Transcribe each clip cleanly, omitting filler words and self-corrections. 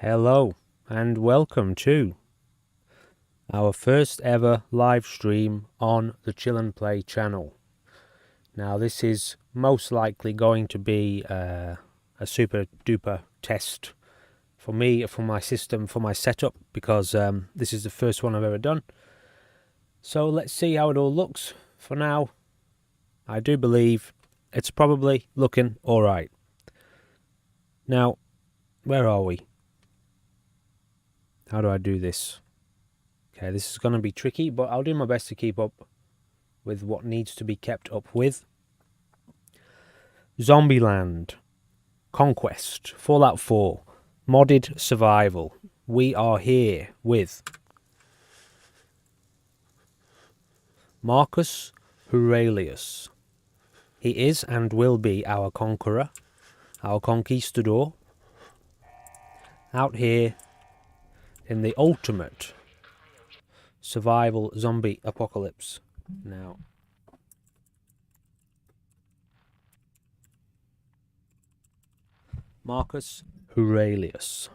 Hello and welcome to our first ever live stream on the Chill and Play channel. Now this is most likely going to be a super duper test for me, for my system, for my setup, because this is the first one I've ever done. So let's see how it all looks. For now, I do believe it's probably looking alright. Now, where are we? How do I do this? Okay, this is going to be tricky, but I'll do my best to keep up with what needs to be kept up with. Zombieland, Conquest, Fallout 4, modded survival. We are here with Marcus Aurelius. He is and will be our conqueror, our conquistador, out here in the ultimate survival zombie apocalypse. Now, Marcus Aurelius,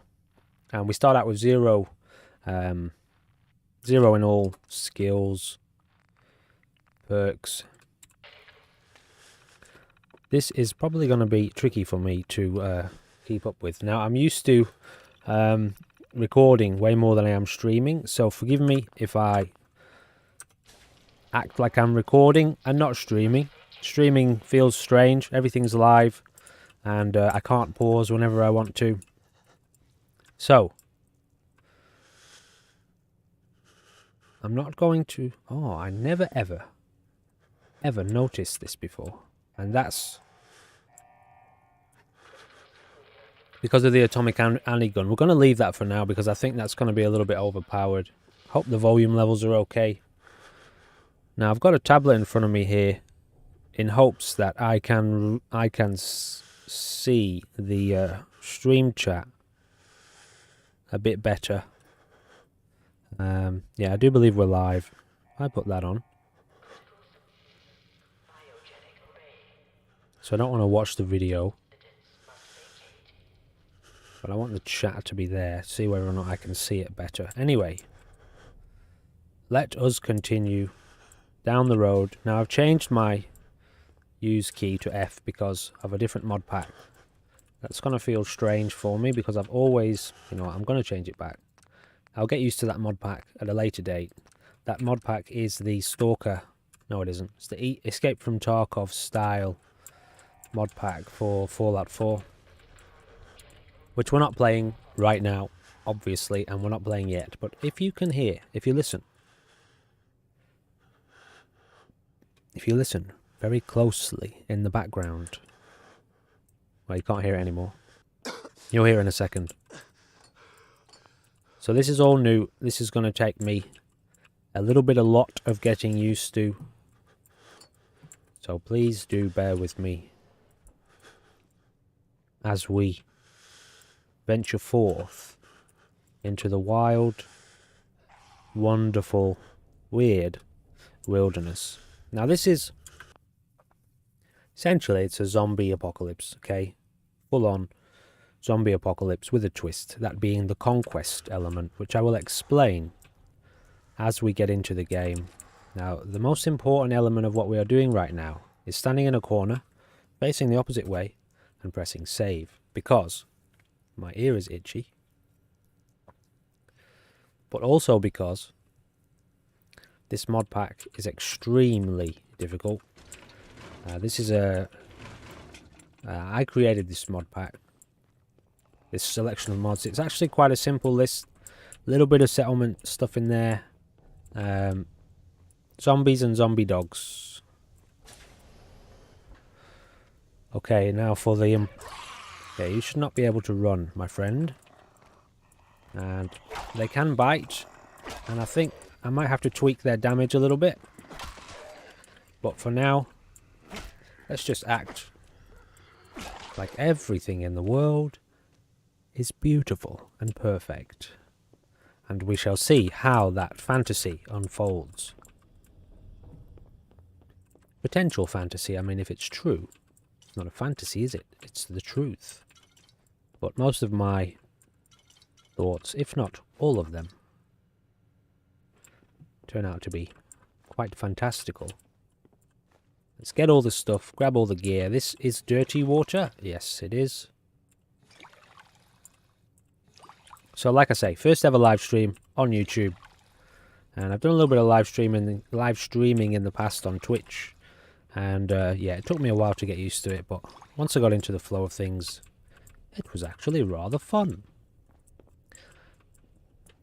and we start out with zero in all skills, perks. This is probably going to be tricky for me to keep up with. Now, I'm used to recording way more than I am streaming, so forgive me if I act like I'm recording and not streaming. Streaming feels strange, everything's live, and I can't pause whenever I want to. So, I'm not going to... Oh, I never ever noticed this before, and that's because of the atomic anti gun. We're going to leave that for now because I think that's going to be a little bit overpowered. Hope the volume levels are okay. Now I've got a tablet in front of me here, in hopes that I can see the stream chat a bit better. Yeah, I do believe we're live. I put that on, so I don't want to watch the video, but I want the chat to be there, see whether or not I can see it better. Anyway, let us continue down the road. Now I've changed my use key to F because of a different mod pack. That's going to feel strange for me because I've always, you know, I'm going to change it back. I'll get used to that mod pack at a later date. That mod pack is the Stalker. No, it isn't. It's the Escape from Tarkov style mod pack for Fallout 4. Which we're not playing right now, obviously, and we're not playing yet. But if you can hear, if you listen very closely in the background, well, you can't hear it anymore. You'll hear it in a second. So this is all new. This is going to take me a lot of getting used to. So please do bear with me as we venture forth into the wild, wonderful, weird wilderness. Now this is essentially, it's a zombie apocalypse, okay? Full on zombie apocalypse with a twist, that being the conquest element, which I will explain as we get into the game. Now, the most important element of what we are doing right now is standing in a corner, facing the opposite way, and pressing save, because my ear is itchy, but also because this mod pack is extremely difficult. This is I created this mod pack, this selection of mods. It's actually quite a simple list, a little bit of settlement stuff in there, zombies and zombie dogs. Okay, now for the yeah, you should not be able to run, my friend. And they can bite, and I think I might have to tweak their damage a little bit. But for now, let's just act like everything in the world is beautiful and perfect. And we shall see how that fantasy unfolds. Potential fantasy, I mean, if it's true. It's not a fantasy, is it? It's the truth. But most of my thoughts, if not all of them, turn out to be quite fantastical. Let's get all the stuff, grab all the gear. This is dirty water. Yes, it is. So like I say, first ever live stream on YouTube. And I've done a little bit of live streaming in the past on Twitch. And yeah, it took me a while to get used to it, but once I got into the flow of things, it was actually rather fun.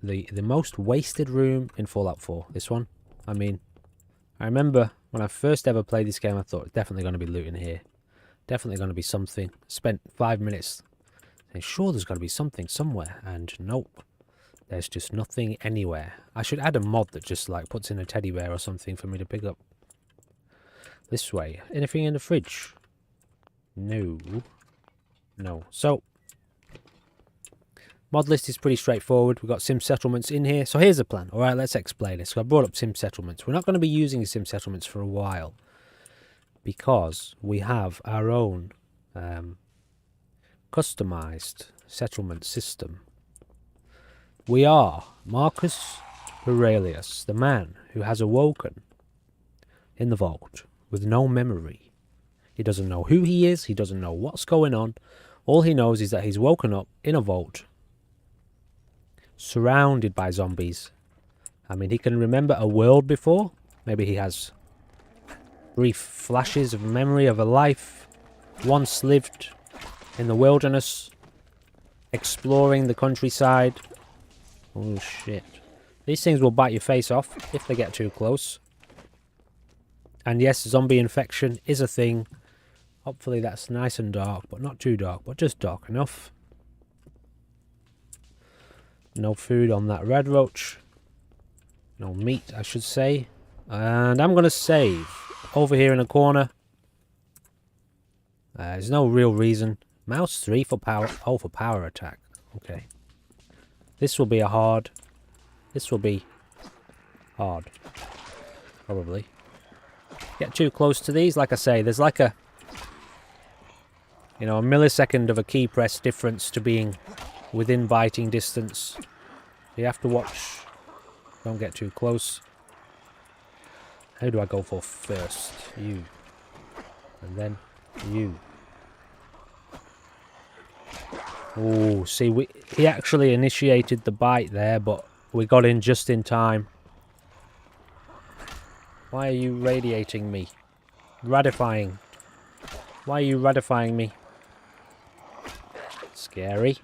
The most wasted room in Fallout 4, this one. I mean, I remember when I first ever played this game, I thought, definitely going to be loot in here. Definitely going to be something. Spent 5 minutes saying, sure, there's got to be something somewhere. And nope, there's just nothing anywhere. I should add a mod that just like puts in a teddy bear or something for me to pick up. This way. Anything in the fridge? No. No. So, mod list is pretty straightforward. We've got sim settlements in here. So here's the plan. Alright, let's explain it. So I brought up sim settlements. We're not going to be using sim settlements for a while, because we have our own customized settlement system. We are Marcus Aurelius, the man who has awoken in the vault with no memory. He doesn't know who he is. He doesn't know what's going on. All he knows is that he's woken up in a vault surrounded by zombies. I mean, he can remember a world before. Maybe he has brief flashes of memory of a life once lived in the wilderness, exploring the countryside. Oh shit. These things will bite your face off if they get too close. And yes, zombie infection is a thing. Hopefully that's nice and dark, but not too dark, but just dark enough. No food on that red roach. No meat, I should say. And I'm going to save over here in a corner. There's no real reason. Mouse 3 for power. Oh, for power attack. Okay. This will be a hard. This will be hard. Probably. Get too close to these. Like I say, there's like a, you know, a millisecond of a key press difference to being within biting distance. You have to watch. Don't get too close. Who do I go for first? You. And then you. Oh, see, he actually initiated the bite there, but we got in just in time. Why are you radiating me? Radifying. Why are you radifying me? Scary.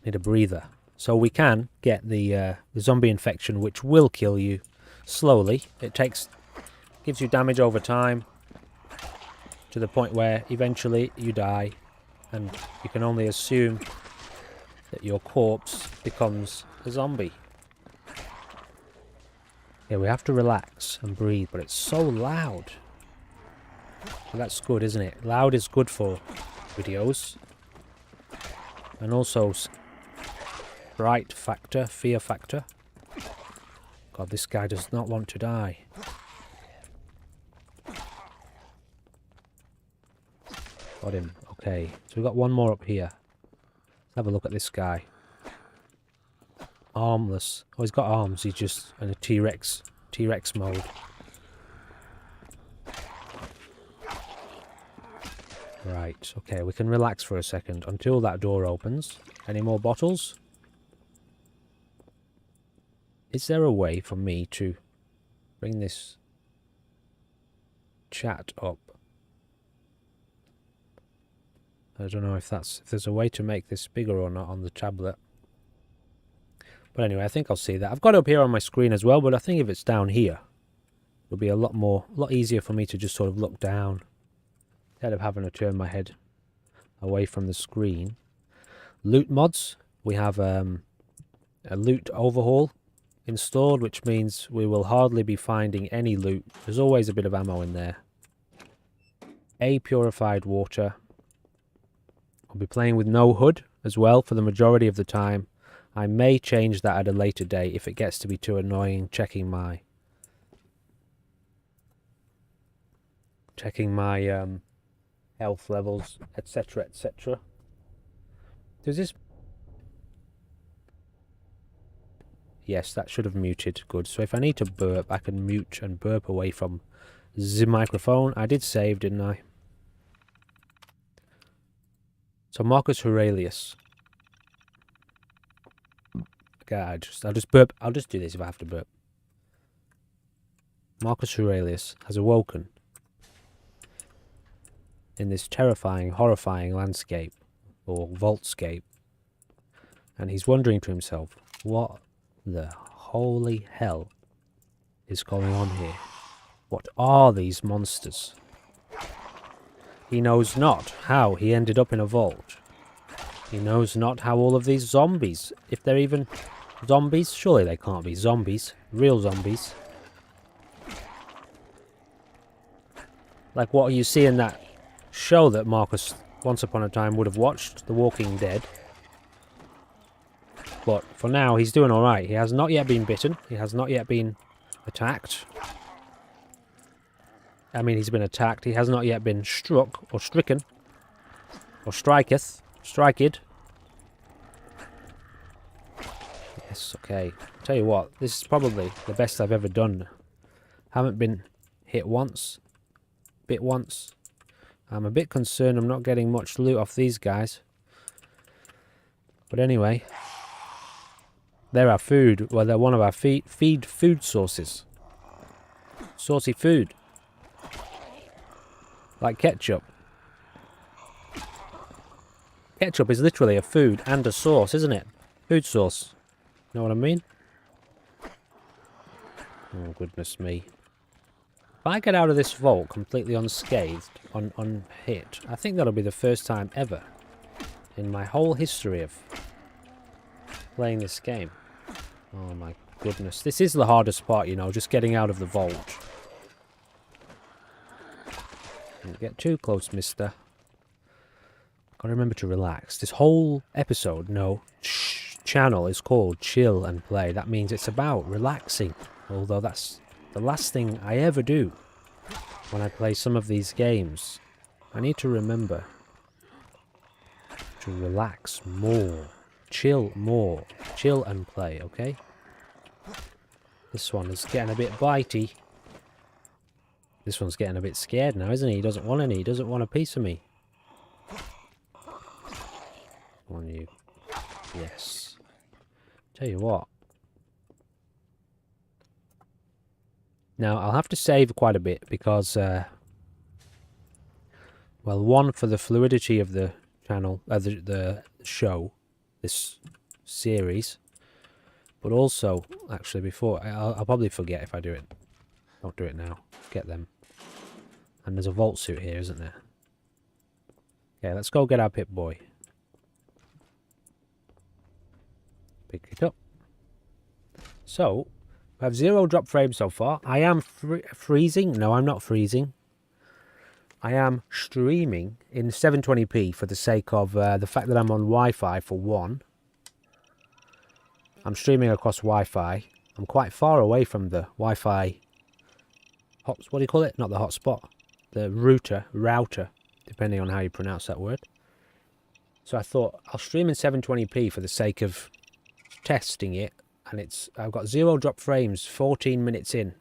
Need a breather. So we can get the zombie infection, which will kill you slowly. It gives you damage over time to the point where eventually you die, and you can only assume that your corpse becomes a zombie. Yeah, we have to relax and breathe, but it's so loud. Well, that's good, isn't it? Loud is good for videos. And also fright factor, fear factor. God, this guy does not want to die. Got him. Okay, so we've got one more up here. Let's have a look at this guy. Armless. Oh, he's got arms. He's just in a T-Rex mode. Right, okay, we can relax for a second until that door opens. Any more bottles? Is there a way for me to bring this chat up? I don't know if there's a way to make this bigger or not on the tablet. But anyway, I think I'll see that. I've got it up here on my screen as well, but I think if it's down here, it'll be a lot easier for me to just sort of look down instead of having to turn my head away from the screen. Loot mods. We have a loot overhaul installed, which means we will hardly be finding any loot. There's always a bit of ammo in there. Purified water. I'll be playing with no HUD as well for the majority of the time. I may change that at a later date if it gets to be too annoying checking my health levels, etc, etc. Does this Yes, that should have muted. Good. So if I need to burp, I can mute and burp away from the microphone. I did save, didn't I? So Marcus Aurelius. Okay, I'll just burp. I'll just do this if I have to burp. Marcus Aurelius has awoken in this terrifying, horrifying landscape, or vaultscape, and he's wondering to himself, what the holy hell is going on here? What are these monsters? He knows not how he ended up in a vault. He knows not how all of these zombies, if they're even zombies, surely they can't be zombies, real zombies. Like what you see in that show that Marcus once upon a time would have watched, The Walking Dead. But for now, he's doing alright. He has not yet been bitten. He has not yet been attacked. I mean, he's been attacked. He has not yet been struck or stricken. Or striketh. Striked. Yes, okay. Tell you what, this is probably the best I've ever done. Haven't been hit once. Bit once. I'm a bit concerned I'm not getting much loot off these guys. But anyway. They're our food. Well, they're one of our food sources. Saucy food. Like ketchup. Ketchup is literally a food and a sauce, isn't it? Food sauce. Know what I mean? Oh, goodness me. If I get out of this vault completely unscathed, unhit, I think that'll be the first time ever in my whole history of playing this game. Oh my goodness. This is the hardest part, you know, just getting out of the vault. Don't get too close, mister. Gotta remember to relax. This whole episode, channel is called Chill and Play. That means it's about relaxing. Although that's the last thing I ever do when I play some of these games. I need to remember to relax more. Chill more. Chill and play, okay? This one is getting a bit bitey. This one's getting a bit scared now, isn't he? He doesn't want any. He doesn't want a piece of me. Come on, you. Yes. Tell you what. Now, I'll have to save quite a bit because, well, one, for the fluidity of the channel, the show, this series, but also, actually, before, I'll probably forget if I do it. Don't do it now. Get them. And there's a vault suit here, isn't there? Okay, let's go get our Pip-Boy. Pick it up. So, I have 0 drop frames so far. I am freezing. No, I'm not freezing. I am streaming in 720p for the sake of the fact that I'm on Wi-Fi for one. I'm streaming across Wi-Fi. I'm quite far away from the Wi-Fi. What do you call it? Not the hotspot. The router, depending on how you pronounce that word. So I thought I'll stream in 720p for the sake of testing it. And I've got 0 drop frames 14 minutes in,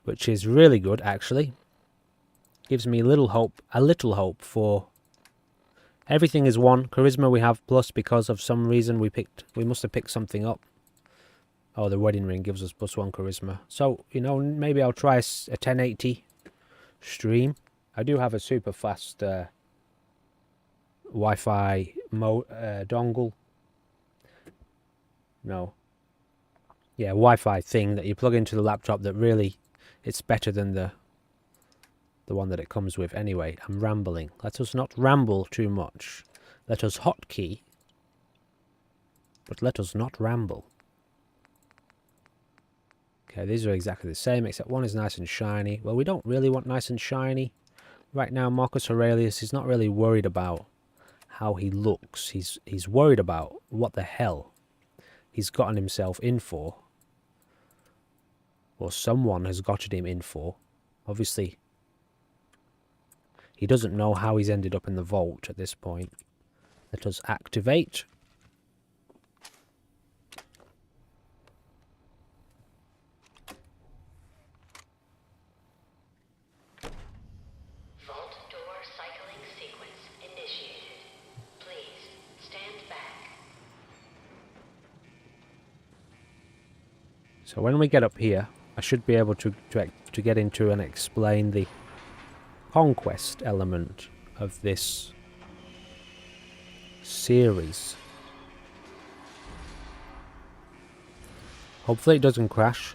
which is really good actually. Gives me a little hope for everything is 1. Charisma we have plus because of some reason we must have picked something up. Oh, the wedding ring gives us +1 charisma. So, you know, maybe I'll try a 1080 stream. I do have a super fast Wi-Fi dongle. No. Yeah, Wi-Fi thing that you plug into the laptop that really, it's better than the one that it comes with. Anyway, I'm rambling. Let us not ramble too much. Let us hotkey, but let us not ramble. Okay, these are exactly the same, except one is nice and shiny. Well, we don't really want nice and shiny. Right now, Marcus Aurelius is not really worried about how he looks. He's worried about what the hell he's gotten himself in for. Or someone has gotten him in for. Obviously, he doesn't know how he's ended up in the vault at this point. Let us activate. So when we get up here, I should be able to get into and explain the Conquest element of this series. Hopefully it doesn't crash.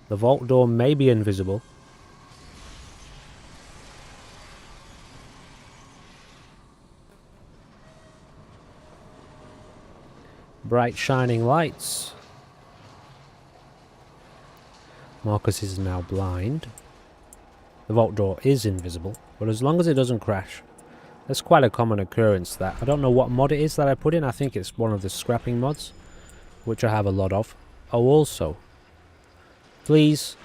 The vault door may be invisible. Bright shining lights. Marcus is now blind. The vault door is invisible, but as long as it doesn't crash. That's quite a common occurrence, that. I don't know what mod it is that I put in. I think it's one of the scrapping mods, which I have a lot of. Oh, also, please,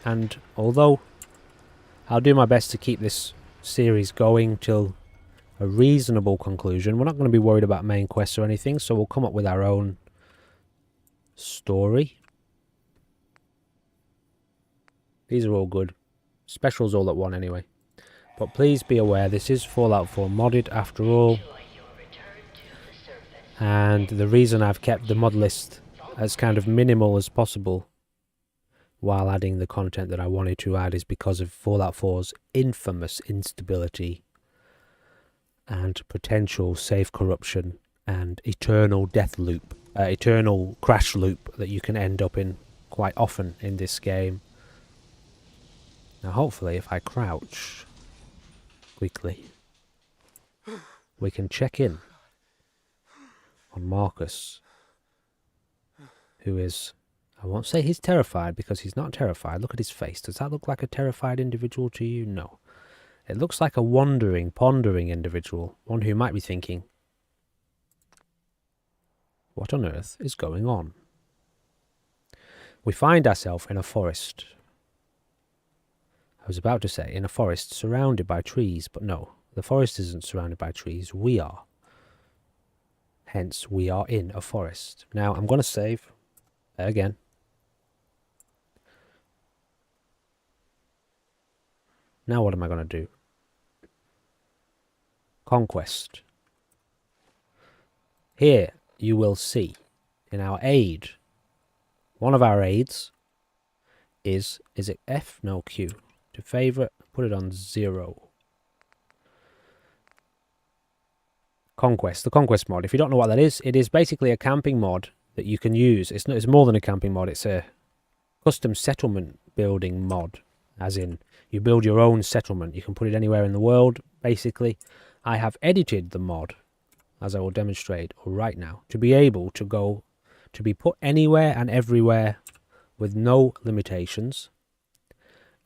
and although I'll do my best to keep this series going till a reasonable conclusion, we're not going to be worried about main quests or anything, so we'll come up with our own story. These are all good. Specials all at one anyway. But please be aware, this is Fallout 4 modded after all. And the reason I've kept the mod list as kind of minimal as possible while adding the content that I wanted to add is because of Fallout 4's infamous instability and potential save corruption and eternal death loop, eternal crash loop that you can end up in quite often in this game. Now hopefully if I crouch quickly, we can check in on Marcus, who is, I won't say he's terrified because he's not terrified. Look at his face. Does that look like a terrified individual to you? No. It looks like a wandering, pondering individual, one who might be thinking, what on earth is going on? We find ourselves in a forest. I was about to say in a forest surrounded by trees, but no, the forest isn't surrounded by trees, we are. Hence, we are in a forest. Now, I'm going to save again. Now what am I going to do? Conquest. Here you will see in our aid, one of our aids is it F? No, Q. To favorite, put it on 0. Conquest, the Conquest mod. If you don't know what that is, it is basically a camping mod that you can use. It's more than a camping mod, it's a custom settlement building mod. As in, you build your own settlement. You can put it anywhere in the world, basically. I have edited the mod, as I will demonstrate right now, to be able to be put anywhere and everywhere with no limitations.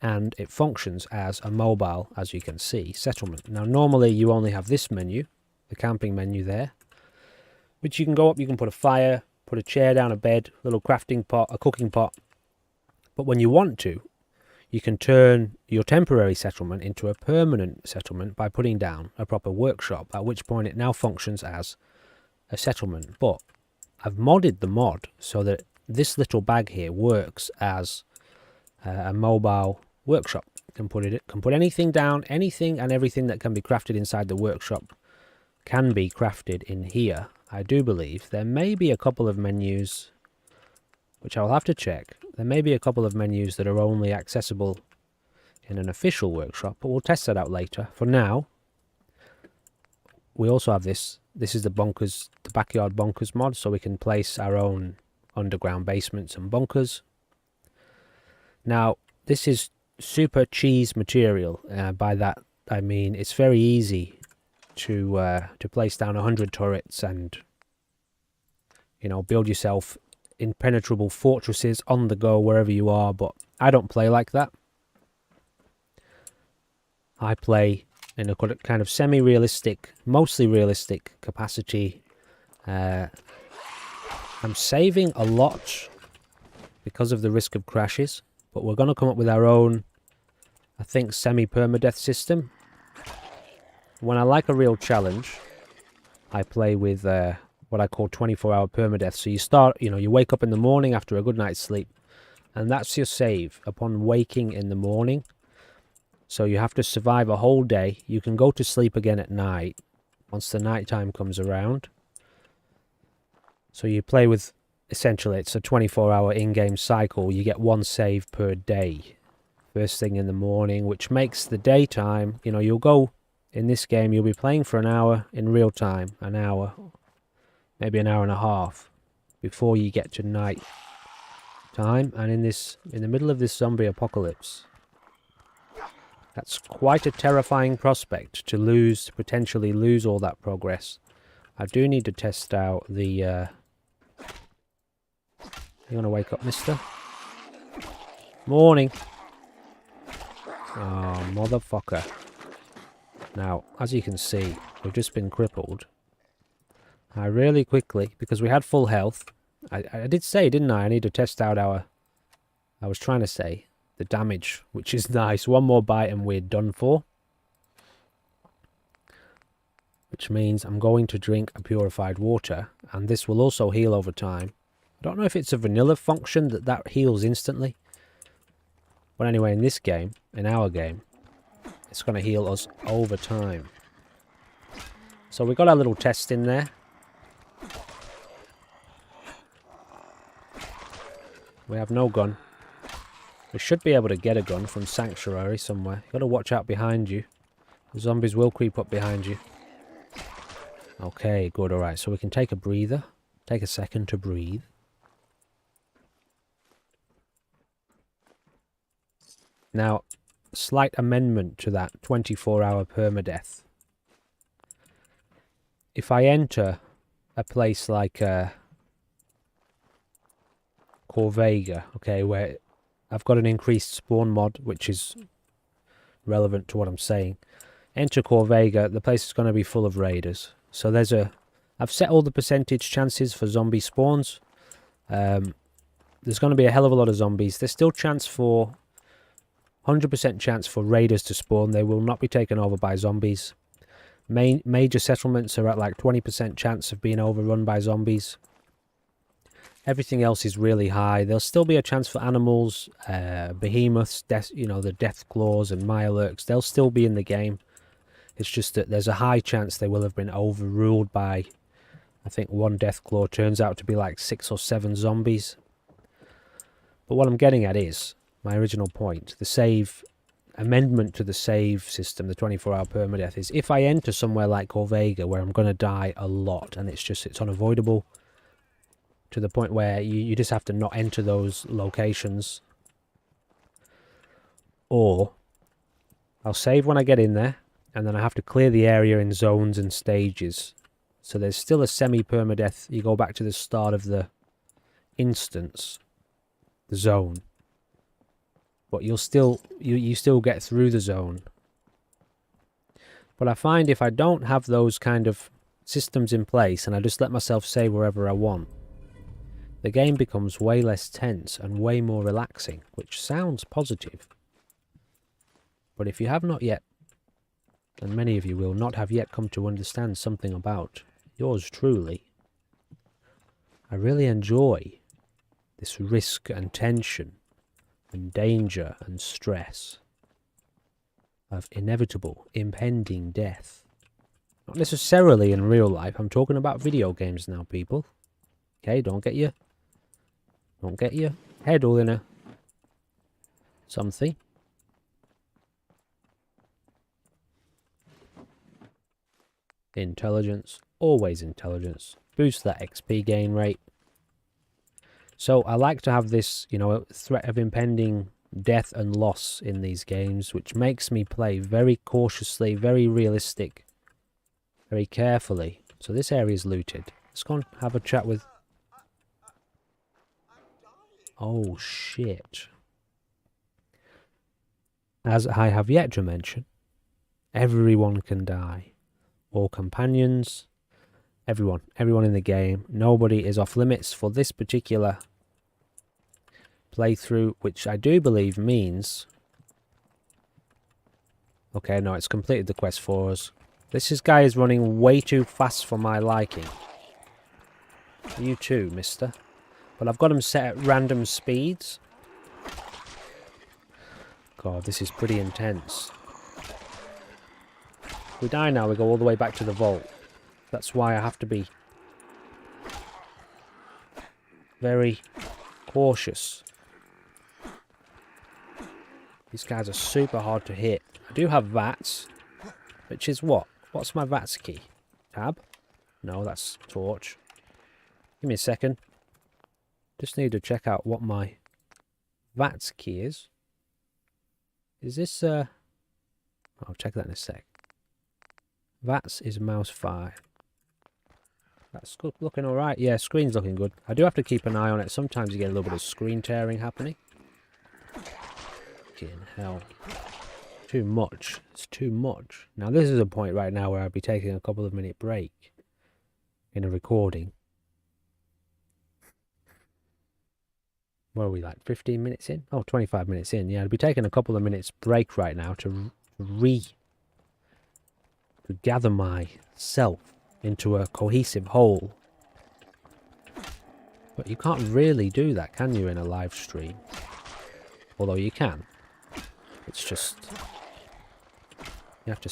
And it functions as a mobile, as you can see, settlement. Now, normally you only have this menu, the camping menu there, which you can go up, you can put a fire, put a chair down, a bed, a little crafting pot, a cooking pot. But when you want to, you can turn your temporary settlement into a permanent settlement by putting down a proper workshop, at which point it now functions as a settlement. But I've modded the mod so that this little bag here works as a mobile workshop. Can put anything down, anything and everything that can be crafted inside the workshop can be crafted in here. I do believe there may be a couple of menus, which I'll have to check. There may be a couple of menus that are only accessible in an official workshop, but we'll test that out later. For now, we also have this. This is the bunkers, the backyard bunkers mod, so we can place our own underground basements and bunkers. Now, this is super cheese material. By that, I mean it's very easy to place down 100 turrets and, you know, build yourself impenetrable fortresses on the go wherever you are. But I don't play like that. I play in a kind of semi-realistic, mostly realistic capacity. I'm saving a lot because of the risk of crashes, but we're going to come up with our own, I think, semi-permadeath system. When I like a real challenge, I play with what I call 24-hour permadeath. So you start, you know, you wake up in the morning after a good night's sleep, and that's your save upon waking in the morning. So you have to survive a whole day. You can go to sleep again at night once the night time comes around. So you play with essentially it's a 24-hour in-game cycle. You get one save per day. First thing in the morning, which makes the daytime, you know, you'll go, in this game, you'll be playing for an hour in real time. An hour, maybe an hour and a half, before you get to night time. And in the middle of this zombie apocalypse, that's quite a terrifying prospect to potentially lose all that progress. I do need to test out the, you wanna wake up, mister? Morning! Oh, motherfucker. Now, as you can see, we've just been crippled. I really quickly, because we had full health, I did say, didn't I need to test out I was trying to say, the damage, which is nice. One more bite and we're done for. Which means I'm going to drink a purified water, and this will also heal over time. I don't know if it's a vanilla function that heals instantly. But anyway, in this game, in our game, it's going to heal us over time. So we got our little test in there. We have no gun. We should be able to get a gun from Sanctuary somewhere. You got to watch out behind you. The zombies will creep up behind you. Okay, good, alright. So we can take a breather. Take a second to breathe. Now, slight amendment to that 24-hour permadeath. If I enter a place like Corvega, okay, where I've got an increased spawn mod, which is relevant to what I'm saying. Enter Corvega, the place is going to be full of raiders. So I've set all the percentage chances for zombie spawns. There's going to be a hell of a lot of zombies. There's still 100% chance for raiders to spawn. They will not be taken over by zombies. Major settlements are at like 20% chance of being overrun by zombies. Everything else is really high. There'll still be a chance for animals, behemoths, the death claws and mirelurks. They'll still be in the game. It's just that there's a high chance they will have been overruled by, I think one death claw turns out to be like 6 or 7 zombies. But what I'm getting at is, my original point, the amendment to the save system, the 24-hour permadeath, is if I enter somewhere like Corvega where I'm going to die a lot and it's unavoidable to the point where you just have to not enter those locations, or I'll save when I get in there and then I have to clear the area in zones and stages. So there's still a semi-permadeath. You go back to the start of the instance, the zone. But you still get through the zone. But I find if I don't have those kind of systems in place and I just let myself save wherever I want, the game becomes way less tense and way more relaxing, which sounds positive. But if you have not yet, and many of you will not have yet come to understand something about yours truly, I really enjoy this risk and tension and danger and stress of inevitable, impending death. Not necessarily in real life. I'm talking about video games now, people. Okay, don't get your head all in a something. Intelligence, always intelligence. Boost that XP gain rate. So I like to have this, threat of impending death and loss in these games, which makes me play very cautiously, very realistic, very carefully. So this area is looted. Let's go and have a chat with... Oh, shit. As I have yet to mention, everyone can die. All companions, everyone in the game. Nobody is off limits for this particular playthrough, which I do believe means... Okay, no, it's completed the quest for us. This guy is running way too fast for my liking. You too, mister. But I've got him set at random speeds. God, this is pretty intense. If we die now, we go all the way back to the vault. That's why I have to be very cautious. These guys are super hard to hit. I do have VATS, which is what? What's my VATS key? Tab? No, that's torch. Give me a second. Just need to check out what my VATS key is. Is this, I'll check that in a sec. VATS is mouse 5. That's good, looking alright. Yeah, screen's looking good. I do have to keep an eye on it. Sometimes you get a little bit of screen tearing happening. Fucking hell. Too much. It's too much. Now this is a point right now where I'll be taking a couple of minute break in a recording. What are we, like 15 minutes in? Oh, 25 minutes in. Yeah, I'll be taking a couple of minutes break right now to gather myself into a cohesive whole. But you can't really do that, can you, in a live stream? Although you can. It's just... You have to...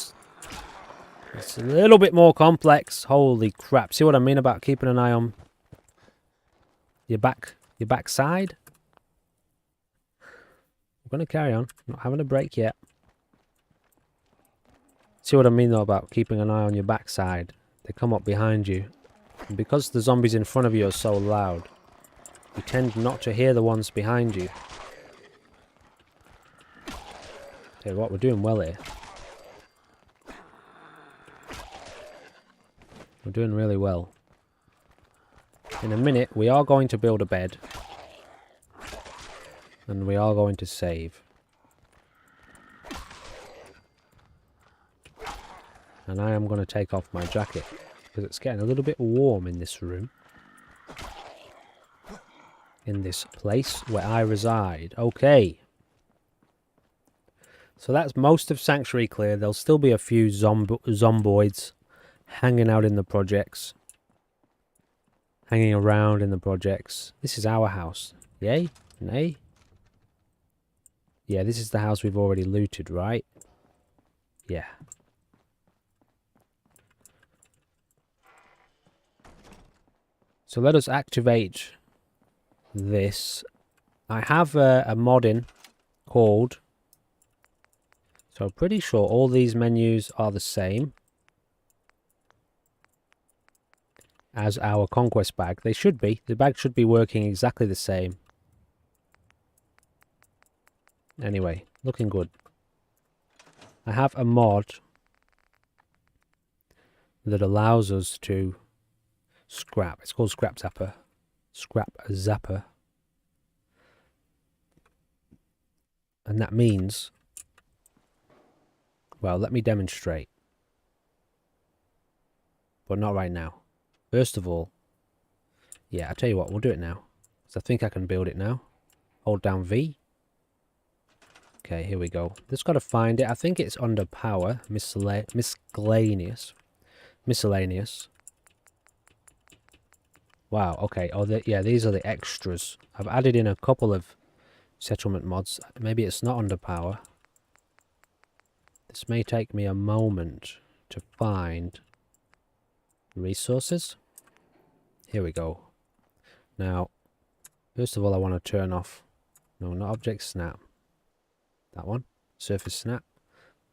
It's a little bit more complex. Holy crap. See what I mean about keeping an eye on your backside? We're going to carry on. Not having a break yet. See what I mean though about keeping an eye on your backside? They come up behind you. And because the zombies in front of you are so loud, you tend not to hear the ones behind you. Tell you what, we're doing well here. We're doing really well. In a minute, we are going to build a bed. And we are going to save. And I am going to take off my jacket, because it's getting a little bit warm in this room. In this place where I reside. Okay. So that's most of Sanctuary clear. There'll still be a few zomboids hanging out in the projects. Hanging around in the projects. This is our house. Yay? Nay? Yeah, this is the house we've already looted, right? Yeah. So let us activate this. I have a mod in called... So I'm pretty sure all these menus are the same as our Conquest bag. They should be. The bag should be working exactly the same. Anyway, looking good. I have a mod that allows us to scrap. It's called Scrap Zapper. Scrap Zapper. And that means... Well, let me demonstrate. But not right now. First of all... Yeah, I'll tell you what, we'll do it now. So I think I can build it now. Hold down V. Okay, here we go. Just got to find it. I think it's under power. Miscellaneous. Miscellaneous. Wow, okay. Oh, yeah, these are the extras. I've added in a couple of settlement mods. Maybe it's not under power. This may take me a moment to find resources. Here we go. Now, first of all, I want to turn off... No, not object snap. That one. Surface snap.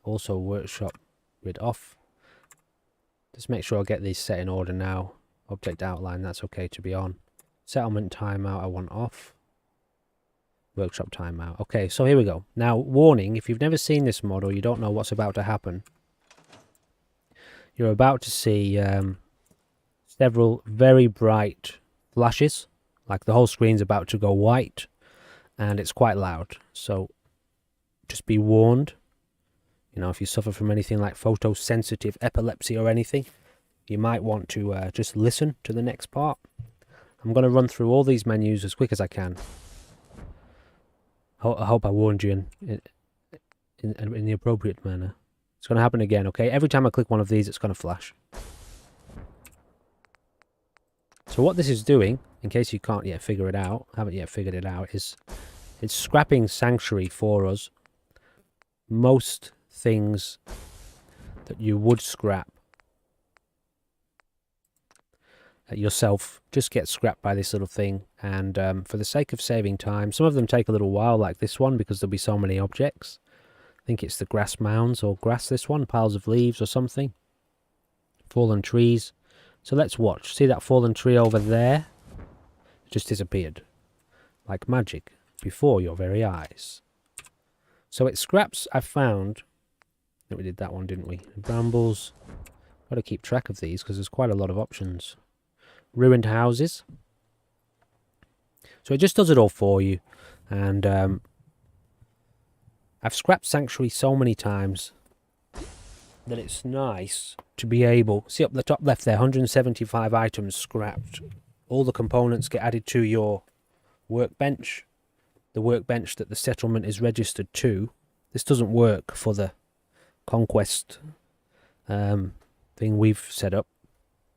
Also workshop grid off. Just make sure I get these set in order now. Object outline, that's okay to be on. Settlement timeout, I want off. Workshop timeout. Okay, so here we go. Now, warning, if you've never seen this mod or you don't know what's about to happen, you're about to see several very bright flashes. Like the whole screen's about to go white, and it's quite loud. So, just be warned. You know, if you suffer from anything like photosensitive epilepsy or anything, you might want to just listen to the next part. I'm going to run through all these menus as quick as I can. I hope I warned you in the appropriate manner. It's going to happen again, okay? Every time I click one of these, it's going to flash. So what this is doing, in case you can't yet figure it out, haven't yet figured it out, is it's scrapping Sanctuary for us. Most things that you would scrap yourself just get scrapped by this little thing. And for the sake of saving time, some of them take a little while, like this one, because there'll be so many objects. I think it's the grass mounds or grass, this one, piles of leaves or something. Fallen trees. So let's watch. See that fallen tree over there? It just disappeared. Like magic. Before your very eyes. So it scraps I found. I think we did that one, didn't we? Brambles. Got to keep track of these because there's quite a lot of options. Ruined houses. So it just does it all for you. And I've scrapped Sanctuary so many times that it's nice to be able... See up the top left there, 175 items scrapped. All the components get added to your workbench. The workbench that the settlement is registered to. This doesn't work for the Conquest thing we've set up,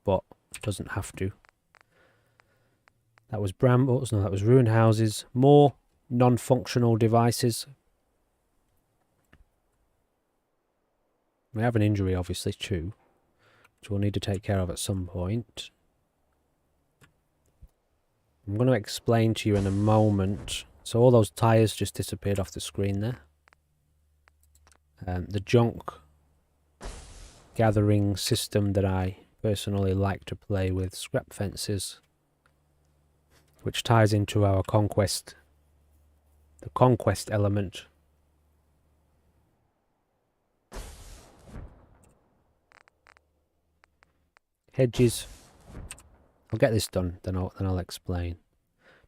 but it doesn't have to. That was brambles, no, that was ruined houses. More non-functional devices. We have an injury, obviously, too, which we'll need to take care of at some point. I'm going to explain to you in a moment. So all those tyres just disappeared off the screen there. The junk gathering system that I personally like to play with, scrap fences, which ties into our Conquest, the Conquest element. Hedges. I'll get this done, then I'll explain.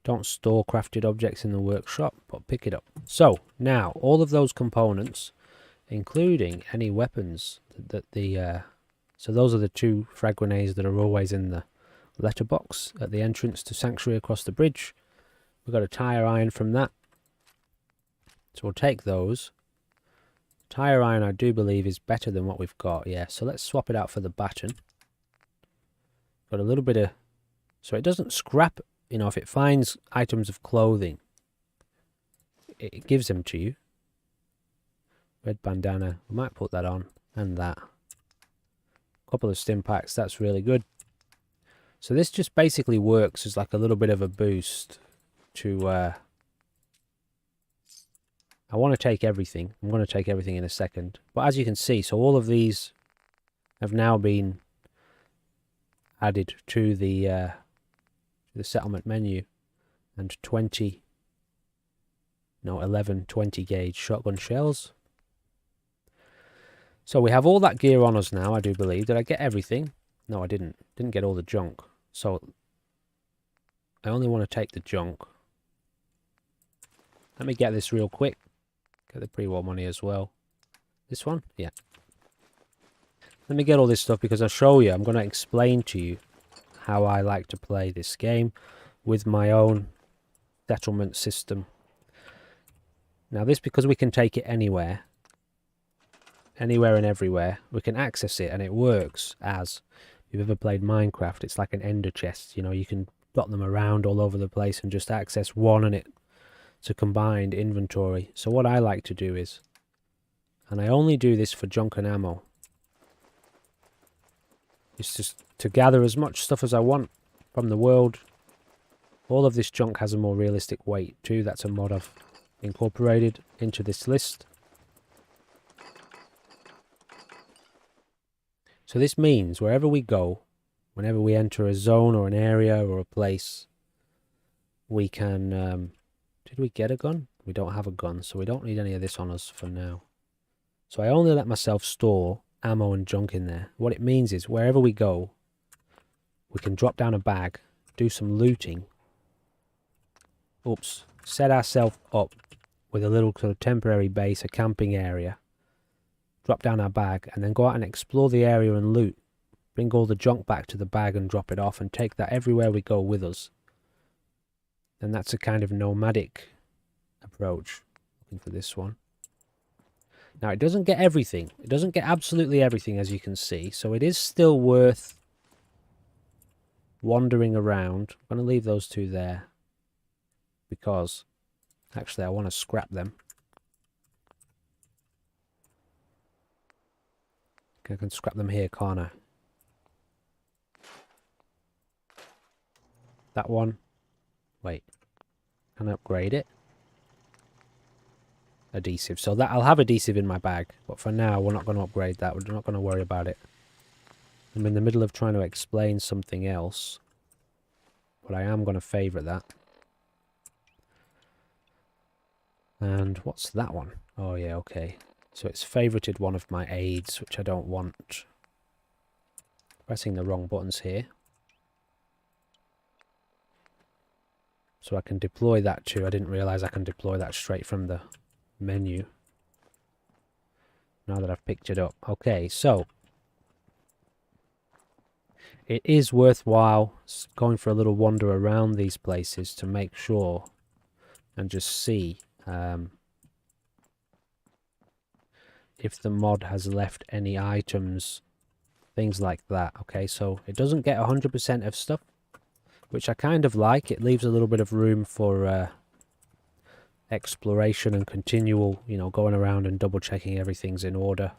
Don't store crafted objects in the workshop, but pick it up. So, now, all of those components, including any weapons that the... so those are the 2 frag grenades that are always in the letterbox at the entrance to Sanctuary across the bridge. We've got a tire iron from that. So we'll take those. Tire iron, I do believe, is better than what we've got, yeah. So let's swap it out for the baton. Got a little bit of... So it doesn't scrap... You know, if it finds items of clothing, it gives them to you. Red bandana. We might put that on. And that. Couple of stim packs. That's really good. So this just basically works as like a little bit of a boost to... I want to take everything. I'm going to take everything in a second. But as you can see, so all of these have now been added to the settlement menu, and 11 20 gauge shotgun shells. So we have all that gear on us now, I do believe. Did I get everything? No, I didn't get all the junk. So I only want to take the junk. Let me get this real quick. Get the pre-war money as well. This one? Yeah. Let me get all this stuff because I'll show you. I'm going to explain to you how I like to play this game with my own settlement system. Now this, because we can take it anywhere and everywhere, we can access it, and it works as, if you've ever played Minecraft, it's like an ender chest, you know, you can dot them around all over the place and just access one, and it's a combined inventory. So what I like to do is, and I only do this for junk and ammo, it's just to gather as much stuff as I want from the world. All of this junk has a more realistic weight too. That's a mod I've incorporated into this list. So this means wherever we go, whenever we enter a zone or an area or a place, we can... did we get a gun? We don't have a gun, so we don't need any of this on us for now. So I only let myself store ammo and junk in there. What it means is wherever we go, we can drop down a bag, do some looting. Oops. Set ourselves up with a little sort of temporary base, a camping area. Drop down our bag and then go out and explore the area and loot. Bring all the junk back to the bag and drop it off, and take that everywhere we go with us. And that's a kind of nomadic approach. Looking for this one. Now it doesn't get everything. It doesn't get absolutely everything, as you can see. So it is still worth wandering around. I'm going to leave those 2 there, because actually I want to scrap them. I can scrap them here, can't I? That one. Wait. Can I upgrade it? Adhesive. So that I'll have adhesive in my bag. But for now, we're not going to upgrade that. We're not going to worry about it. I'm in the middle of trying to explain something else. But I am going to favourite that. And what's that one? Oh yeah, okay. So it's favorited one of my aids, which I don't want. Pressing the wrong buttons here. So I can deploy that too. I didn't realise I can deploy that straight from the menu. Now that I've picked it up. Okay, so it is worthwhile going for a little wander around these places to make sure and just see if the mod has left any items, things like that. Okay, so it doesn't get 100% of stuff, which I kind of like. It leaves a little bit of room for exploration and continual, you know, going around and double checking everything's in order.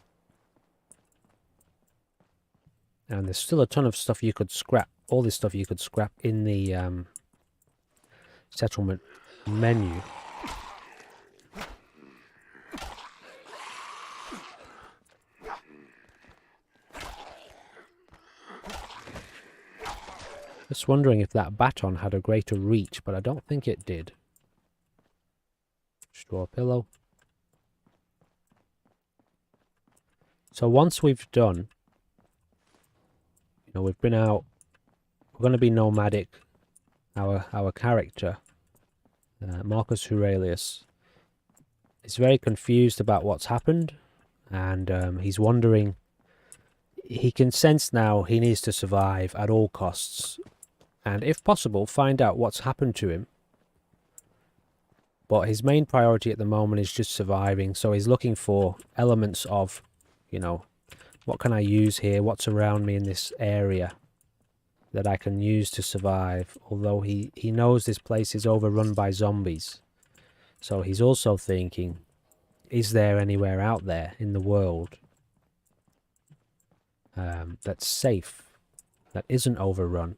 And there's still a ton of stuff you could scrap. All this stuff you could scrap in the settlement menu. Just wondering if that baton had a greater reach, but I don't think it did. Straw pillow. So once we've done, you know, we've been out, we're going to be nomadic. Our character, Marcus Aurelius, is very confused about what's happened, and he's wondering. He can sense now he needs to survive at all costs, and if possible, find out what's happened to him. But his main priority at the moment is just surviving, so he's looking for elements of, you know, what can I use here? What's around me in this area that I can use to survive? Although he knows this place is overrun by zombies. So he's also thinking, is there anywhere out there in the world that's safe, that isn't overrun?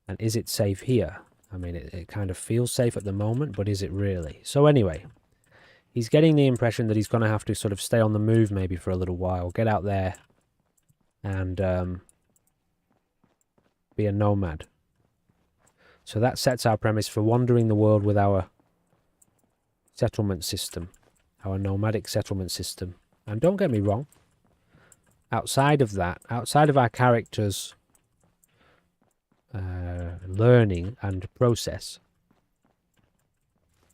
And is it safe here? I mean, it kind of feels safe at the moment, but is it really? So anyway, he's getting the impression that he's going to have to sort of stay on the move maybe for a little while, get out there and be a nomad. So that sets our premise for wandering the world with our settlement system, our nomadic settlement system. And don't get me wrong, outside of that, outside of our characters' learning and process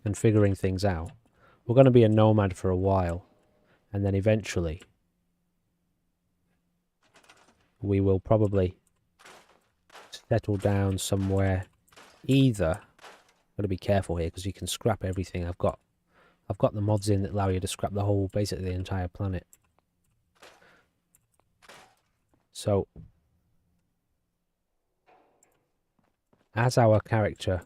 and figuring things out, we're going to be a nomad for a while, and then eventually we will probably settle down somewhere. Either, got to be careful here because you can scrap everything. I've got the mods in that allow you to scrap the whole, basically the entire planet. So as our character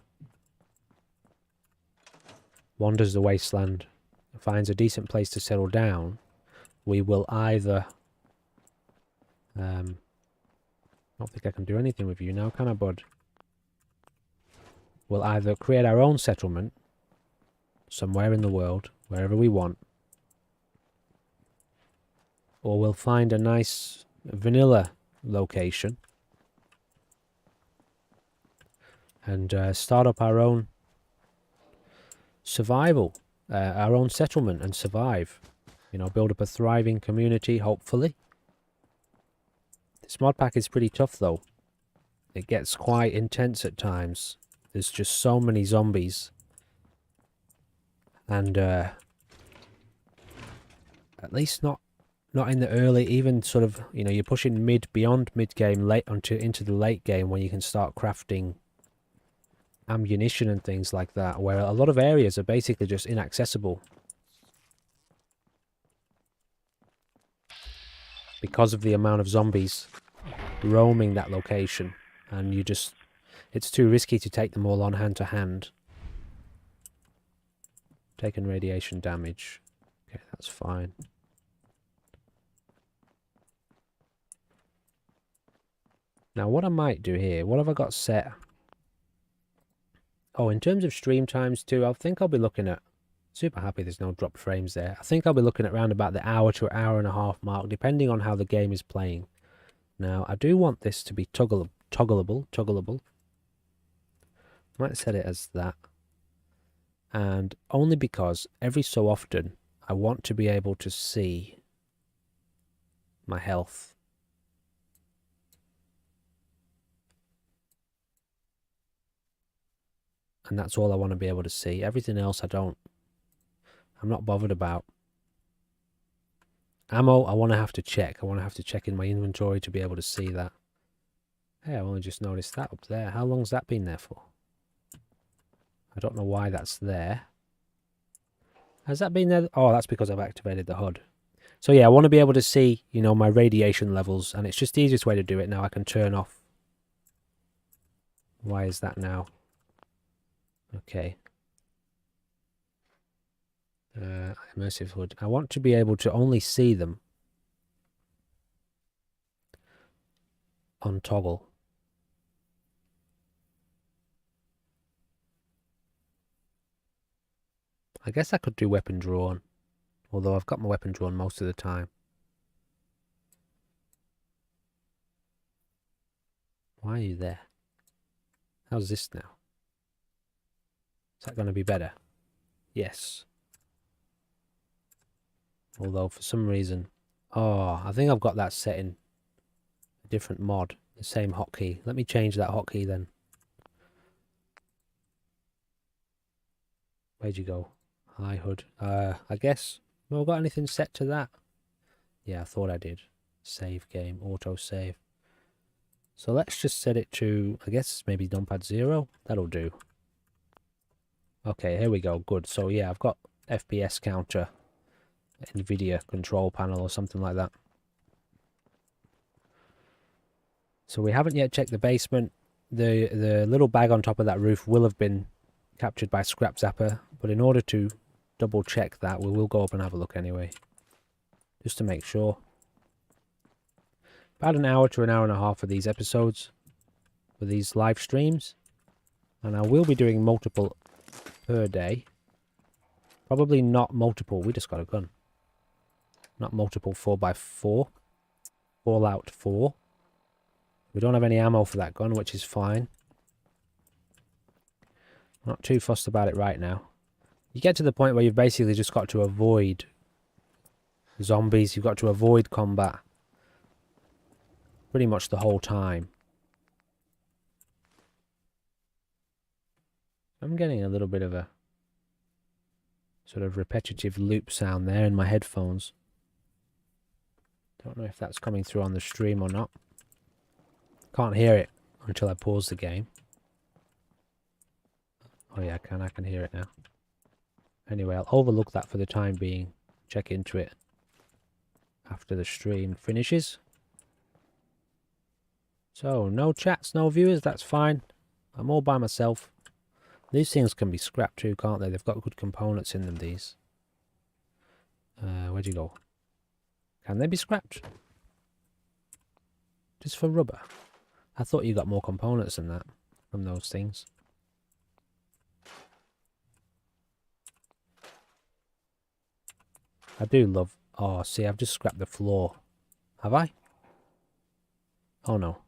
wanders the wasteland and finds a decent place to settle down, we will either... I don't think I can do anything with you now, can I, bud? We'll either create our own settlement somewhere in the world, wherever we want, or we'll find a nice vanilla location and start up our own survival, our own settlement, and survive. You know, build up a thriving community, hopefully. This mod pack is pretty tough, though. It gets quite intense at times. There's just so many zombies. And, at least not in the early, even sort of, you know, you're pushing beyond mid-game, into the late game when you can start crafting ammunition and things like that, where a lot of areas are basically just inaccessible because of the amount of zombies roaming that location, and it's too risky to take them all on hand to hand. Taking radiation damage. Okay, that's fine. Now what I might do here, what have I got set? Oh, in terms of stream times too, I think I'll be looking at... Super happy there's no drop frames there. I think I'll be looking at around about the hour to hour and a half mark, depending on how the game is playing. Now, I do want this to be toggleable. Might set it as that. And only because every so often I want to be able to see my health. And that's all I want to be able to see. Everything else I'm not bothered about. Ammo, I want to have to check. I want to have to check in my inventory to be able to see that. Hey, I only just noticed that up there. How long's that been there for? I don't know why that's there. Has that been there? Oh, that's because I've activated the HUD. So yeah, I want to be able to see, you know, my radiation levels, and it's just the easiest way to do it now. I can turn off. Why is that now? Okay. Immersive HUD. I want to be able to only see them on toggle. I guess I could do weapon drawn, although I've got my weapon drawn most of the time. Why are you there? How's this now? Is that going to be better? Yes. Although for some reason... Oh, I think I've got that set in a different mod. The same hotkey. Let me change that hotkey then. Where'd you go? Hi, HUD. I guess... Have I got anything set to that? Yeah, I thought I did. Save game. Auto save. So let's just set it to... I guess maybe numpad 0. That'll do. Okay, here we go. Good. So yeah, I've got FPS counter. NVIDIA control panel or something like that. So we haven't yet checked the basement. The little bag on top of that roof will have been captured by Scrap Zapper, but in order to double check that, we will go up and have a look anyway, just to make sure. About an hour to an hour and a half for these episodes, for these live streams, and I will be doing multiple per day. Probably not multiple. We just got a gun. Not multiple 4x4. Fallout 4. We don't have any ammo for that gun, which is fine. Not too fussed about it right now. You get to the point where you've basically just got to avoid zombies. You've got to avoid combat pretty much the whole time. I'm getting a little bit of a sort of repetitive loop sound there in my headphones. Don't know if that's coming through on the stream or not. Can't hear it until I pause the game. Oh yeah, I can hear it now. Anyway, I'll overlook that for the time being. Check into it after the stream finishes. So, no chats, no viewers, that's fine. I'm all by myself. These things can be scrapped too, can't they? They've got good components in them, these. Where'd you go? Can they be scrapped? Just for rubber? I thought you got more components than that from those things. I do love... Oh, see, I've just scrapped the floor. Have I? Oh, no.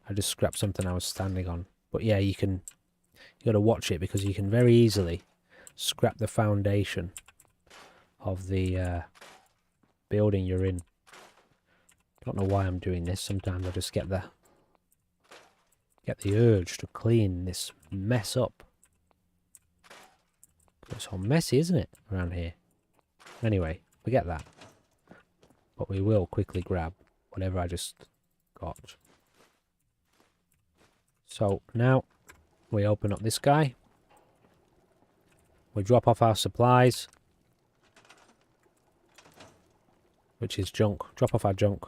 I just scrapped something I was standing on. But yeah, you can... You got to watch it because you can very easily scrap the foundation of the building you're in. Don't know why I'm doing this. Sometimes I just get the urge to clean this mess up. It's all messy, isn't it, around here? Anyway, forget that. But we will quickly grab whatever I just got. So now we open up this guy. We drop off our supplies, which is junk. Drop off our junk.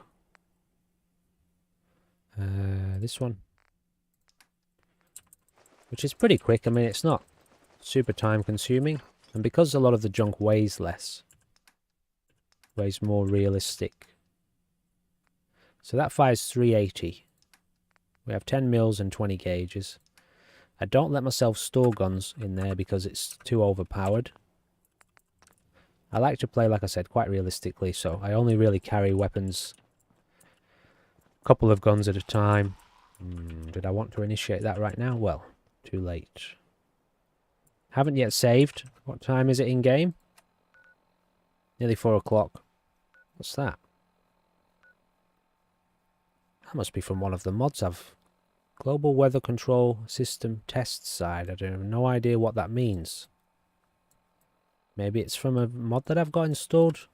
This one, which is pretty quick. I mean, it's not super time consuming, and because a lot of the junk weighs less, weighs more realistic. So that fires 380. We have 10 mils and 20 gauges. I don't let myself store guns in there because it's too overpowered. I like to play, like I said, quite realistically, so I only really carry weapons, a couple of guns at a time. Did I want to initiate that right now? Well, too late. Haven't yet saved. What time is it in game? Nearly 4 o'clock. What's that? That must be from one of the mods I've... Global Weather Control System Test Side. I have no idea what that means. Maybe it's from a mod that I've got installed.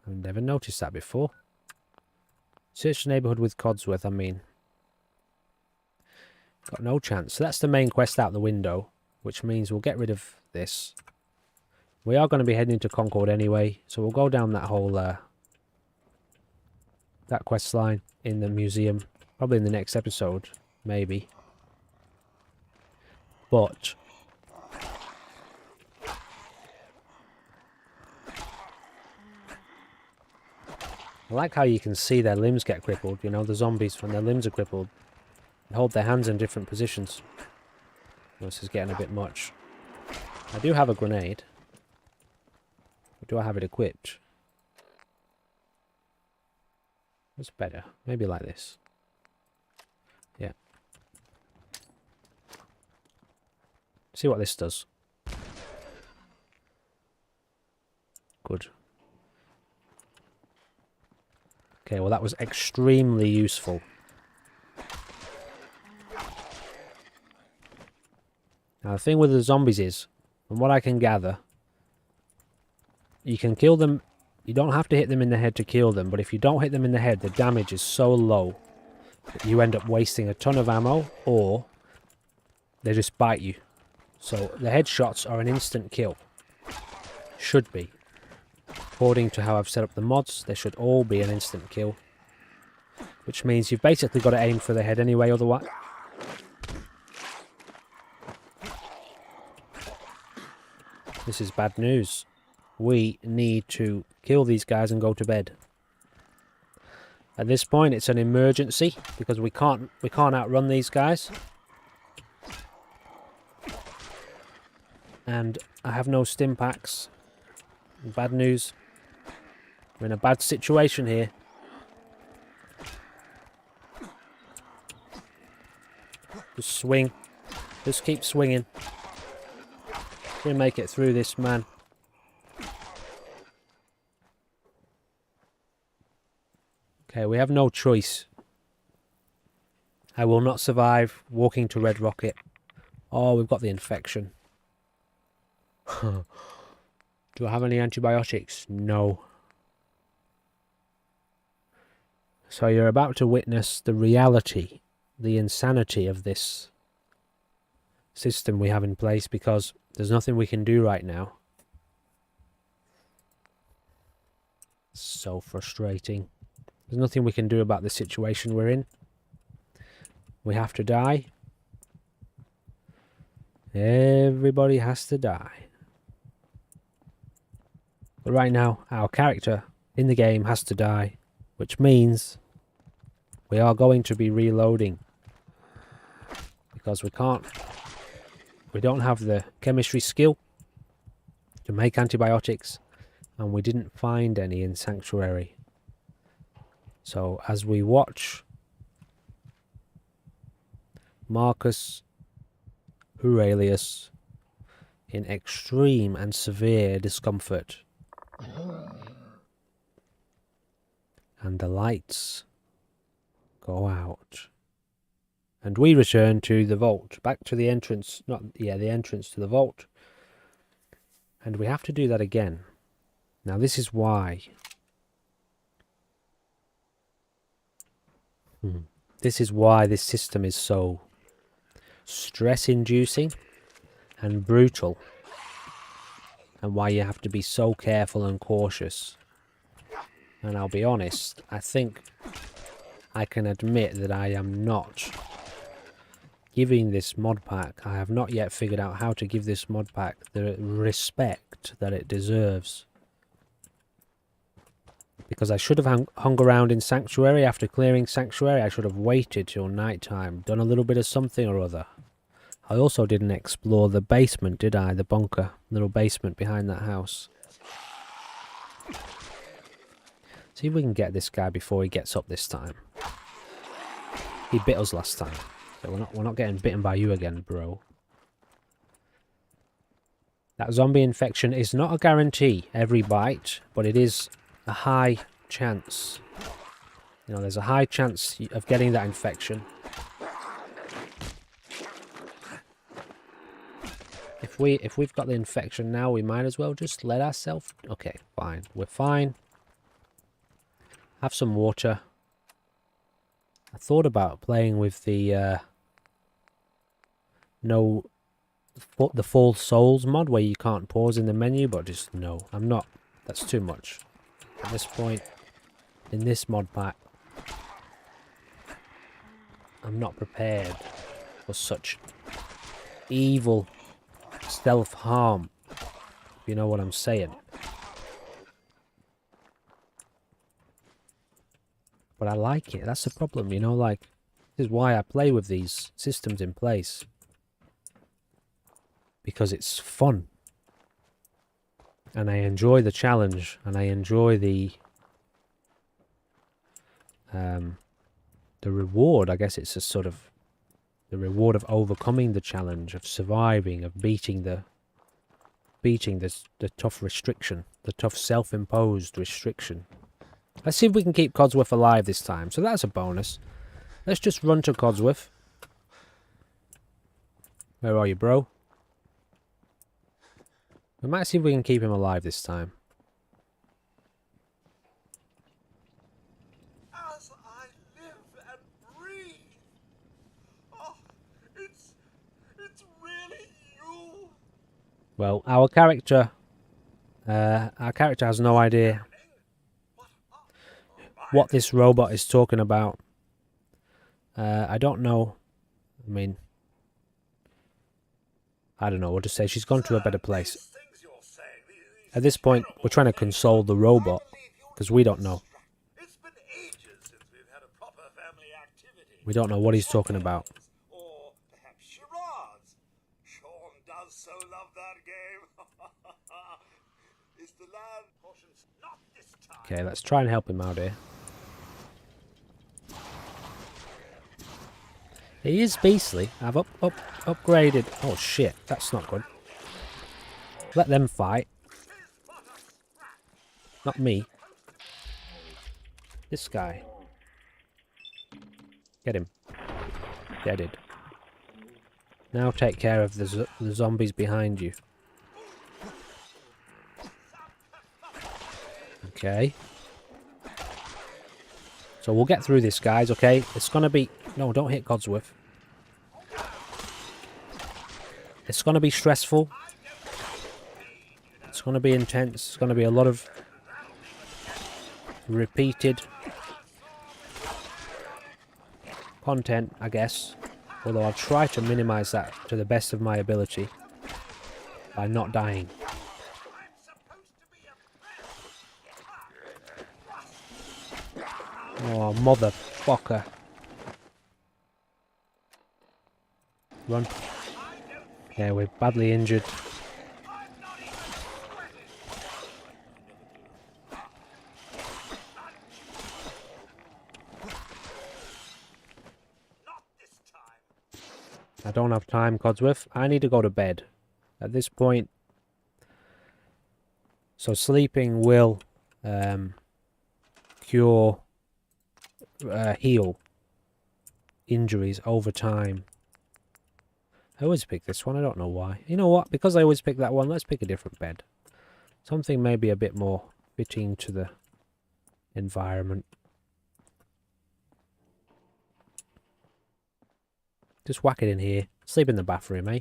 I've never noticed that before. Search the neighbourhood with Codsworth, I mean. Got no chance. So that's the main quest out the window, which means we'll get rid of this. We are going to be heading into Concord anyway, so we'll go down that whole that quest line in the museum, probably in the next episode, maybe. But I like how you can see their limbs get crippled, you know, the zombies, when their limbs are crippled. They hold their hands in different positions. This is getting a bit much. I do have a grenade. Do I have it equipped? What's better? Maybe like this. Yeah. See what this does. Good. Okay, well that was extremely useful. Now the thing with the zombies is, from what I can gather, you can kill them, you don't have to hit them in the head to kill them, but if you don't hit them in the head, the damage is so low that you end up wasting a ton of ammo, or they just bite you. So the headshots are an instant kill. Should be. According to how I've set up the mods, they should all be an instant kill. Which means you've basically got to aim for the head anyway, otherwise... This is bad news. We need to kill these guys and go to bed. At this point, it's an emergency because we can't outrun these guys. And I have no stim packs. Bad news. We're in a bad situation here. Just swing. Just keep swinging. We'll make it through this, man. Okay, we have no choice. I will not survive walking to Red Rocket. Oh, we've got the infection. Do I have any antibiotics? No. So you're about to witness the reality, the insanity of this system we have in place, because there's nothing we can do right now. So frustrating. There's nothing we can do about the situation we're in. We have to die. Everybody has to die. But right now, our character in the game has to die, which means we are going to be reloading. Because we don't have the chemistry skill to make antibiotics, and we didn't find any in Sanctuary. So as we watch Marcus Aurelius in extreme and severe discomfort, and the lights go out, and we return to the vault, back to the entrance, the entrance to the vault, and we have to do that again. Now this is why this system is so stress-inducing and brutal, and why you have to be so careful and cautious. And I'll be honest, I think I can admit that I am not giving this mod pack, I have not yet figured out how to give this mod pack the respect that it deserves. Because I should have hung around in Sanctuary. After clearing Sanctuary, I should have waited till night time, done a little bit of something or other. I also didn't explore the basement, did I? The bunker. Little basement behind that house. See if we can get this guy before he gets up this time. He bit us last time. So we're not getting bitten by you again, bro. That zombie infection is not a guarantee every bite, but it is a high chance. You know, there's a high chance of getting that infection. If we've got the infection now, we might as well just let ourselves... Okay, fine. We're fine. Have some water. I thought about playing with the the Full Souls mod where you can't pause in the menu, but just no, I'm not. That's too much. At this point, in this mod pack, I'm not prepared for such evil self-harm, if you know what I'm saying. But I like it, that's the problem, you know, like, this is why I play with these systems in place. Because it's fun. And I enjoy the challenge, and I enjoy the reward. I guess it's a sort of the reward of overcoming the challenge, of surviving, of beating the tough restriction, the tough self-imposed restriction. Let's see if we can keep Codsworth alive this time. So that's a bonus. Let's just run to Codsworth. Where are you, bro? We might see if we can keep him alive this time. As I live and breathe. Oh, it's really you. Well, our character has no idea what this robot is talking about. I don't know. I mean, I don't know. We'll just say she's gone to a better place. At this point, we're trying to console the robot because we don't know. We don't know what he's talking about. Or perhaps charades. Sean does so love that game. Is the land cautions not this time? Okay, let's try and help him out here. He is beastly. I've upgraded. Oh shit, that's not good. Let them fight. Not me. This guy. Get him. Deaded. Now take care of the zombies behind you. Okay. So we'll get through this, guys, okay? It's gonna be... No, don't hit Codsworth. It's gonna be stressful. It's gonna be intense. It's gonna be a lot of repeated content, I guess. Although I'll try to minimize that to the best of my ability by not dying. Oh, motherfucker. Run. Yeah, we're badly injured. I don't have time, Codsworth. I need to go to bed. At this point... So sleeping will cure... heal injuries over time. I always pick this one, I don't know why. You know what, because I always pick that one, let's pick a different bed. Something maybe a bit more fitting to the environment. Just whack it in here. Sleep in the bathroom, eh?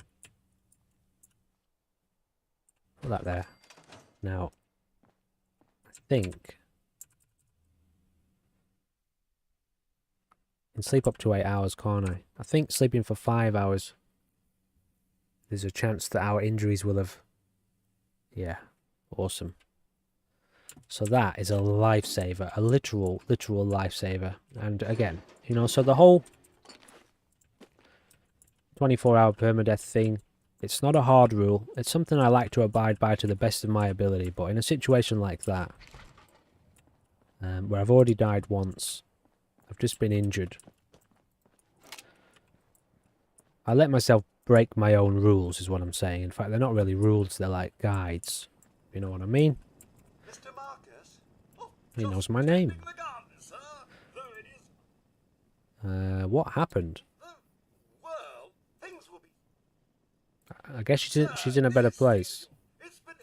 Put that there. Now, I think... I can sleep up to 8 hours, can't I? I think sleeping for 5 hours... There's a chance that our injuries will have... Yeah, awesome. So that is a lifesaver, a literal lifesaver. And again, you know, so the whole 24-hour permadeath thing. It's not a hard rule. It's something I like to abide by to the best of my ability. But in a situation like that, where I've already died once, I've just been injured, I let myself break my own rules, is what I'm saying. In fact, they're not really rules, they're like guides. You know what I mean? Mr. Marcus? Oh, He just knows my name. tending the garden, sir. Though it is What happened? the world, things will be. I guess she's in a better place. It's been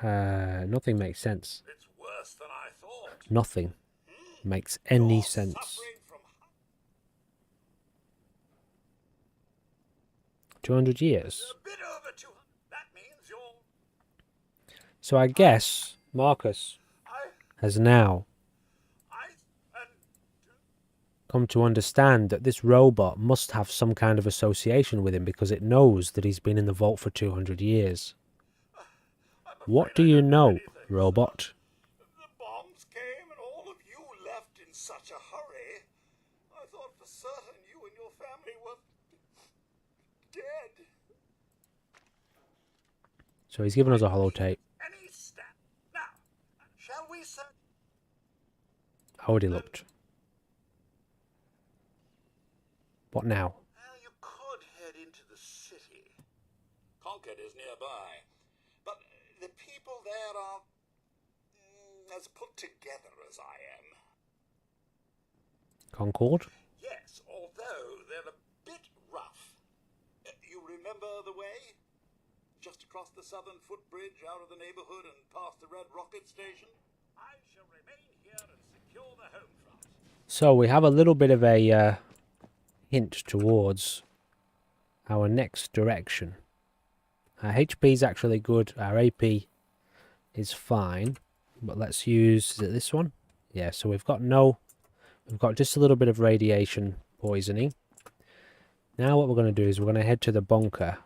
ages. Nothing makes sense. It's worse than I thought. Nothing makes any You're sense. suffering from 200 years. a bit over 200. That means you're. So I guess Marcus I. has now And. come to understand that this robot must have some kind of association with him because it knows that he's been in the vault for 200 years. What do you know, robot? The bombs came and all of you left in such a hurry. I thought for certain you and your family were dead. So he's given us a holotape. Any step. Now, shall we search? How would he looked? What now? Well, you could head into the city. Conquest is nearby. But the people there are as put together as I am. Concord? Yes, although they're a bit rough. You remember the way? Just across the southern footbridge out of the neighborhood and past the Red Rocket Station? I shall remain here and secure the home front. So we have a little bit of a hint towards our next direction. Our HP is actually good. Our AP is fine. But let's use, is it this one? Yeah, so we've got just a little bit of radiation poisoning. Now what we're going to do is we're going to head to the bunker.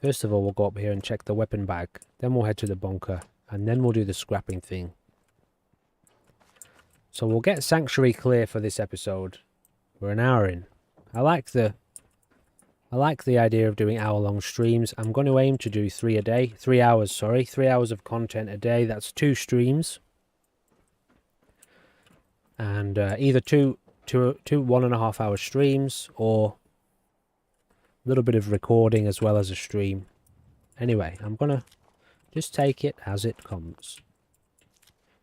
First of all, we'll go up here and check the weapon bag. Then we'll head to the bunker. And then we'll do the scrapping thing. So we'll get Sanctuary clear for this episode. We're an hour in. I like the idea of doing hour-long streams. I'm going to aim to do 3 a day. 3 hours, sorry. 3 hours of content a day. That's 2 streams. And either two 1.5 hour streams or a little bit of recording as well as a stream. Anyway, I'm going to just take it as it comes.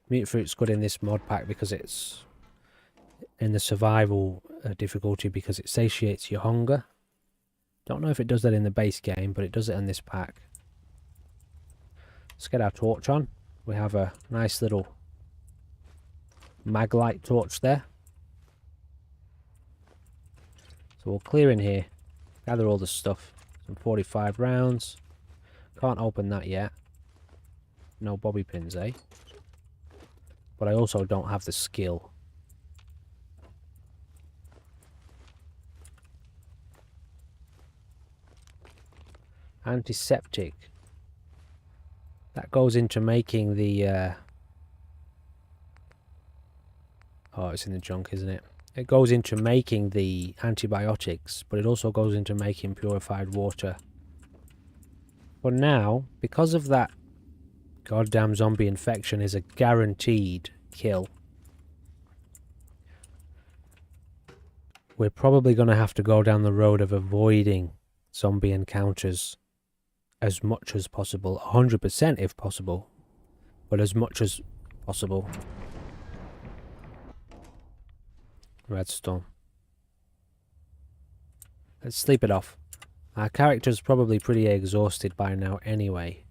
Mute Fruit's good in this mod pack because it's in the survival difficulty because it satiates your hunger. Don't know if it does that in the base game, but it does it in this pack. Let's get our torch on. We have a nice little mag light torch there. So we'll clear in here, gather all the stuff. Some 45 rounds. Can't open that yet. No bobby pins, eh? But I also don't have the skill. Antiseptic. That goes into making the... Oh, it's in the junk, isn't it? It goes into making the antibiotics, but it also goes into making purified water. But now, because of that goddamn zombie infection is a guaranteed kill, we're probably going to have to go down the road of avoiding zombie encounters as much as possible. 100% if possible, but as much as possible. Redstone. Let's sleep it off. Our character's probably pretty exhausted by now anyway.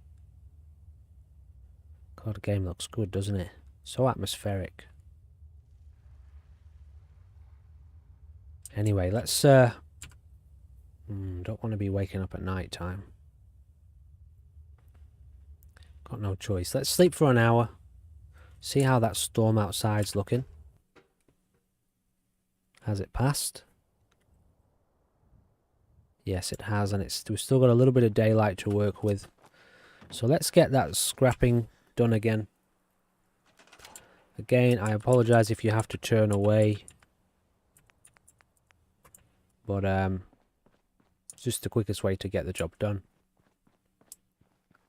God, the game looks good, doesn't it? So atmospheric. Anyway, let's don't want to be waking up at night time. Got no choice. Let's sleep for an hour. See how that storm outside's looking. Has it passed? Yes, it has, and we've still got a little bit of daylight to work with. So let's get that scrapping done again. Again, I apologise if you have to turn away. but it's just the quickest way to get the job done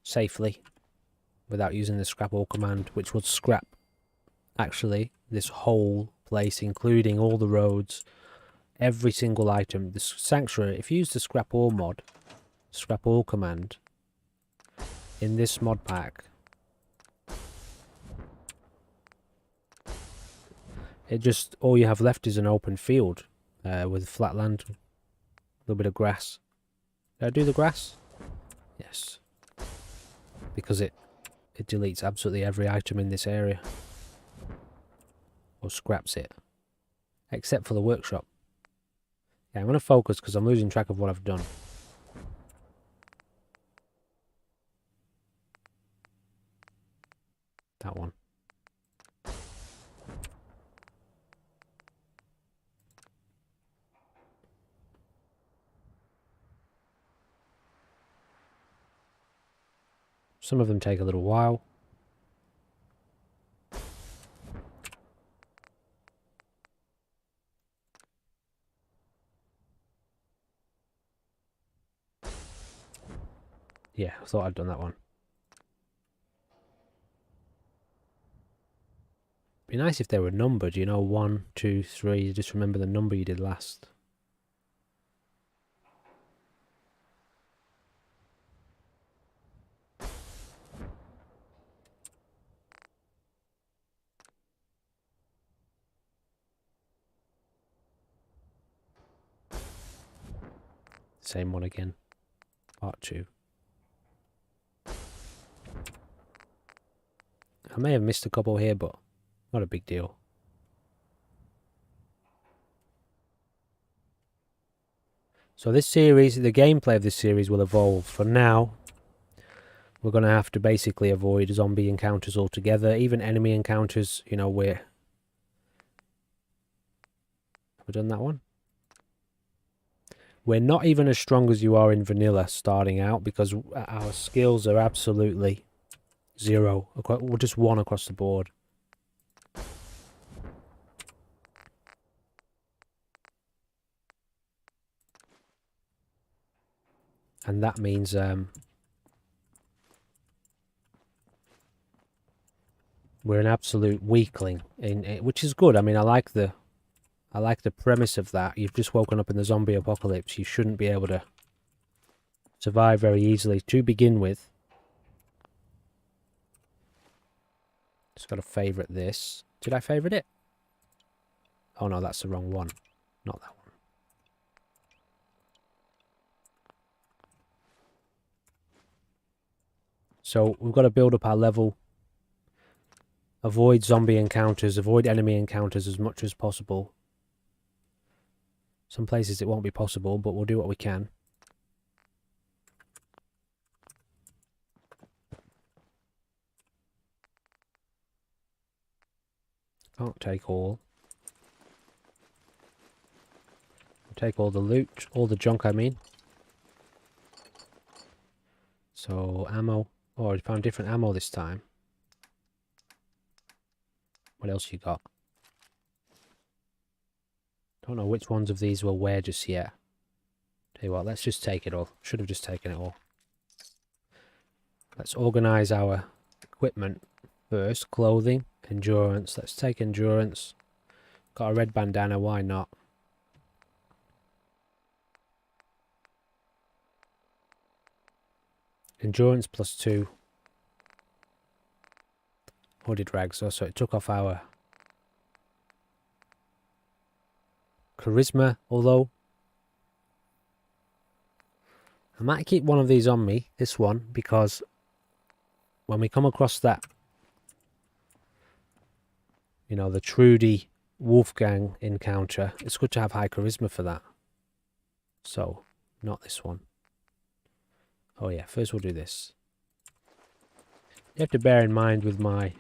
safely without using the scrap all command, which would scrap actually this whole place, including all the roads, every single item. This sanctuary, if you use the scrap all mod, scrap all command in this mod pack, it just, all you have left is an open field with flat land, a little bit of grass. Did I do the grass? Yes. Because it deletes absolutely every item in this area. Or scraps it. Except for the workshop. Yeah, I'm going to focus because I'm losing track of what I've done. That one. Some of them take a little while. Yeah, I thought I'd done that one. Be nice if they were numbered, you know, 1, 2, 3. Just remember the number you did last. Same one again. Part 2. I may have missed a couple here, but not a big deal. So this series, the gameplay of this series will evolve. For now, we're going to have to basically avoid zombie encounters altogether. Even enemy encounters, you know, have we done that one? We're not even as strong as you are in vanilla starting out, because our skills are absolutely 0. We're just 1 across the board. And that means we're an absolute weakling, which is good. I mean, I like the premise of that. You've just woken up in the zombie apocalypse. You shouldn't be able to survive very easily to begin with. Just got to favourite this. Did I favourite it? Oh no, that's the wrong one. Not that one. So we've got to build up our level. Avoid zombie encounters. Avoid enemy encounters as much as possible. Some places it won't be possible, but we'll do what we can. Can't take all. Take all the loot, all the junk I mean. So, ammo. Oh, I found different ammo this time. What else you got? Don't know which ones of these we'll wear just yet. Tell you what, let's just take it all. Should have just taken it all. Let's organise our equipment first. Clothing, endurance. Let's take endurance. Got a red bandana, why not? Endurance +2. Hooded rags. Oh, so it took off our charisma, although I might keep one of these on me, this one, because when we come across that, you know, the Trudy Wolfgang encounter, it's good to have high charisma for that. So, not this one. Oh yeah, first we'll do this. You have to bear in mind with my...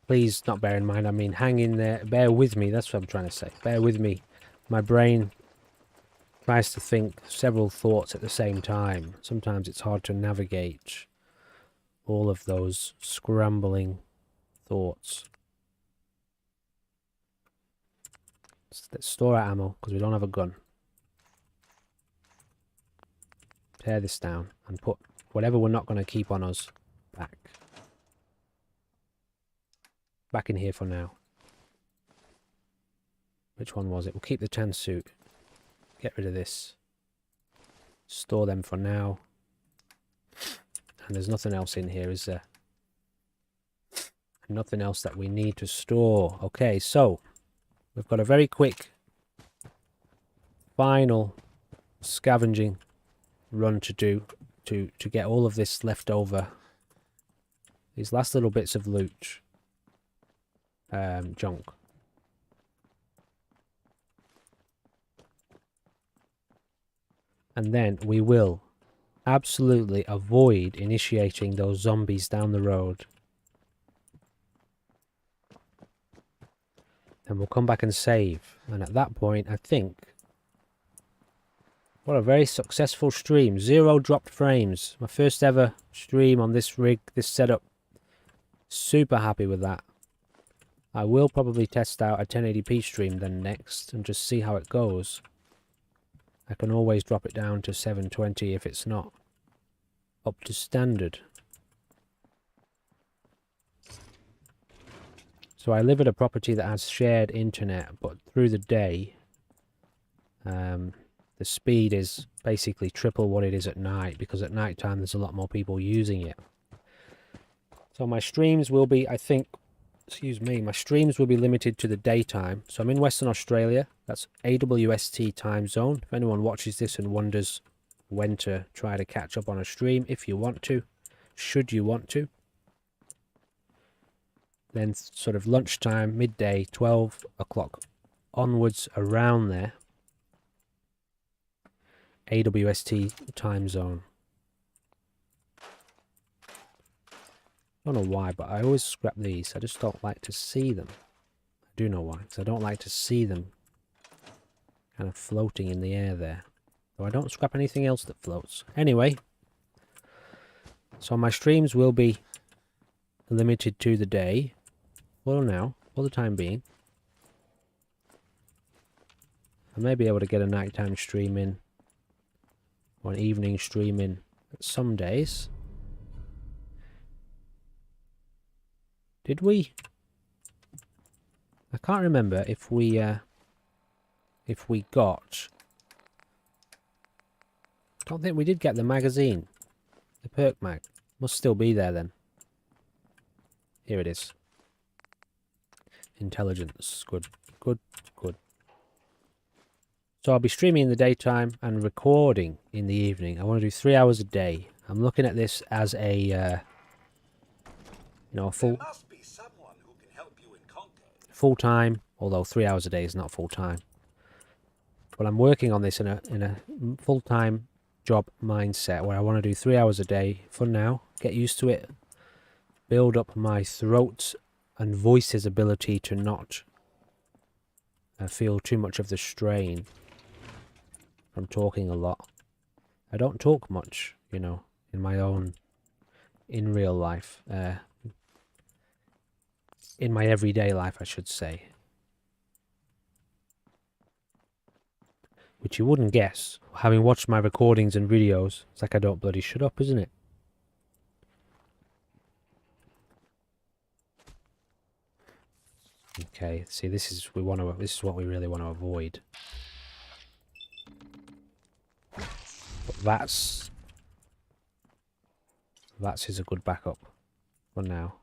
Please, not bear in mind, I mean hang in there. Bear with me, that's what I'm trying to say. Bear with me. My brain tries to think several thoughts at the same time. Sometimes it's hard to navigate all of those scrambling thoughts. Let's store our ammo, because we don't have a gun. Tear this down and put whatever we're not going to keep on us back in here for now. Which one was it? We'll keep the tan suit. Get rid of this. Store them for now. And there's nothing else in here, is there? Nothing else that we need to store. Okay, so we've got a very quick final scavenging run to do to get all of this left over. These last little bits of loot. Junk. And then we will absolutely avoid initiating those zombies down the road. And we'll come back and save. And at that point, I think... What a very successful stream. 0 dropped frames. My first ever stream on this rig, this setup. Super happy with that. I will probably test out a 1080p stream then next and just see how it goes. I can always drop it down to 720 if it's not up to standard. So I live at a property that has shared internet, but through the day, the speed is basically triple what it is at night, because at night time there's a lot more people using it. So my streams will be, I think, my streams will be limited to the daytime. So I'm in Western Australia. That's AWST time zone. If anyone watches this and wonders when to try to catch up on a stream, if you want to, should you want to, then sort of lunchtime, midday, 12 o'clock onwards, around there, AWST time zone. I don't know why, but I always scrap these. I just don't like to see them. I do know why, because I don't like to see them kind of floating in the air there. So I don't scrap anything else that floats. Anyway, so my streams will be limited to the day. For now, for the time being. I may be able to get a nighttime stream in, or an evening stream in some days. Did we? I can't remember if we got... I don't think we did get the magazine. The perk mag. Must still be there then. Here it is. Intelligence. Good. Good. Good. So I'll be streaming in the daytime and recording in the evening. I want to do 3 hours a day. I'm looking at this as a, you know, a full time, although 3 hours a day is not full time. But I'm working on this in a full time job mindset where I want to do 3 hours a day for now. Get used to it. Build up my throat and voice's ability to not feel too much of the strain from talking a lot. I don't talk much, you know, in real life. In my everyday life, I should say. Which you wouldn't guess. Having watched my recordings and videos, it's like I don't bloody shut up, isn't it? Okay, see, this is what we really want to avoid. But that's is a good backup for now.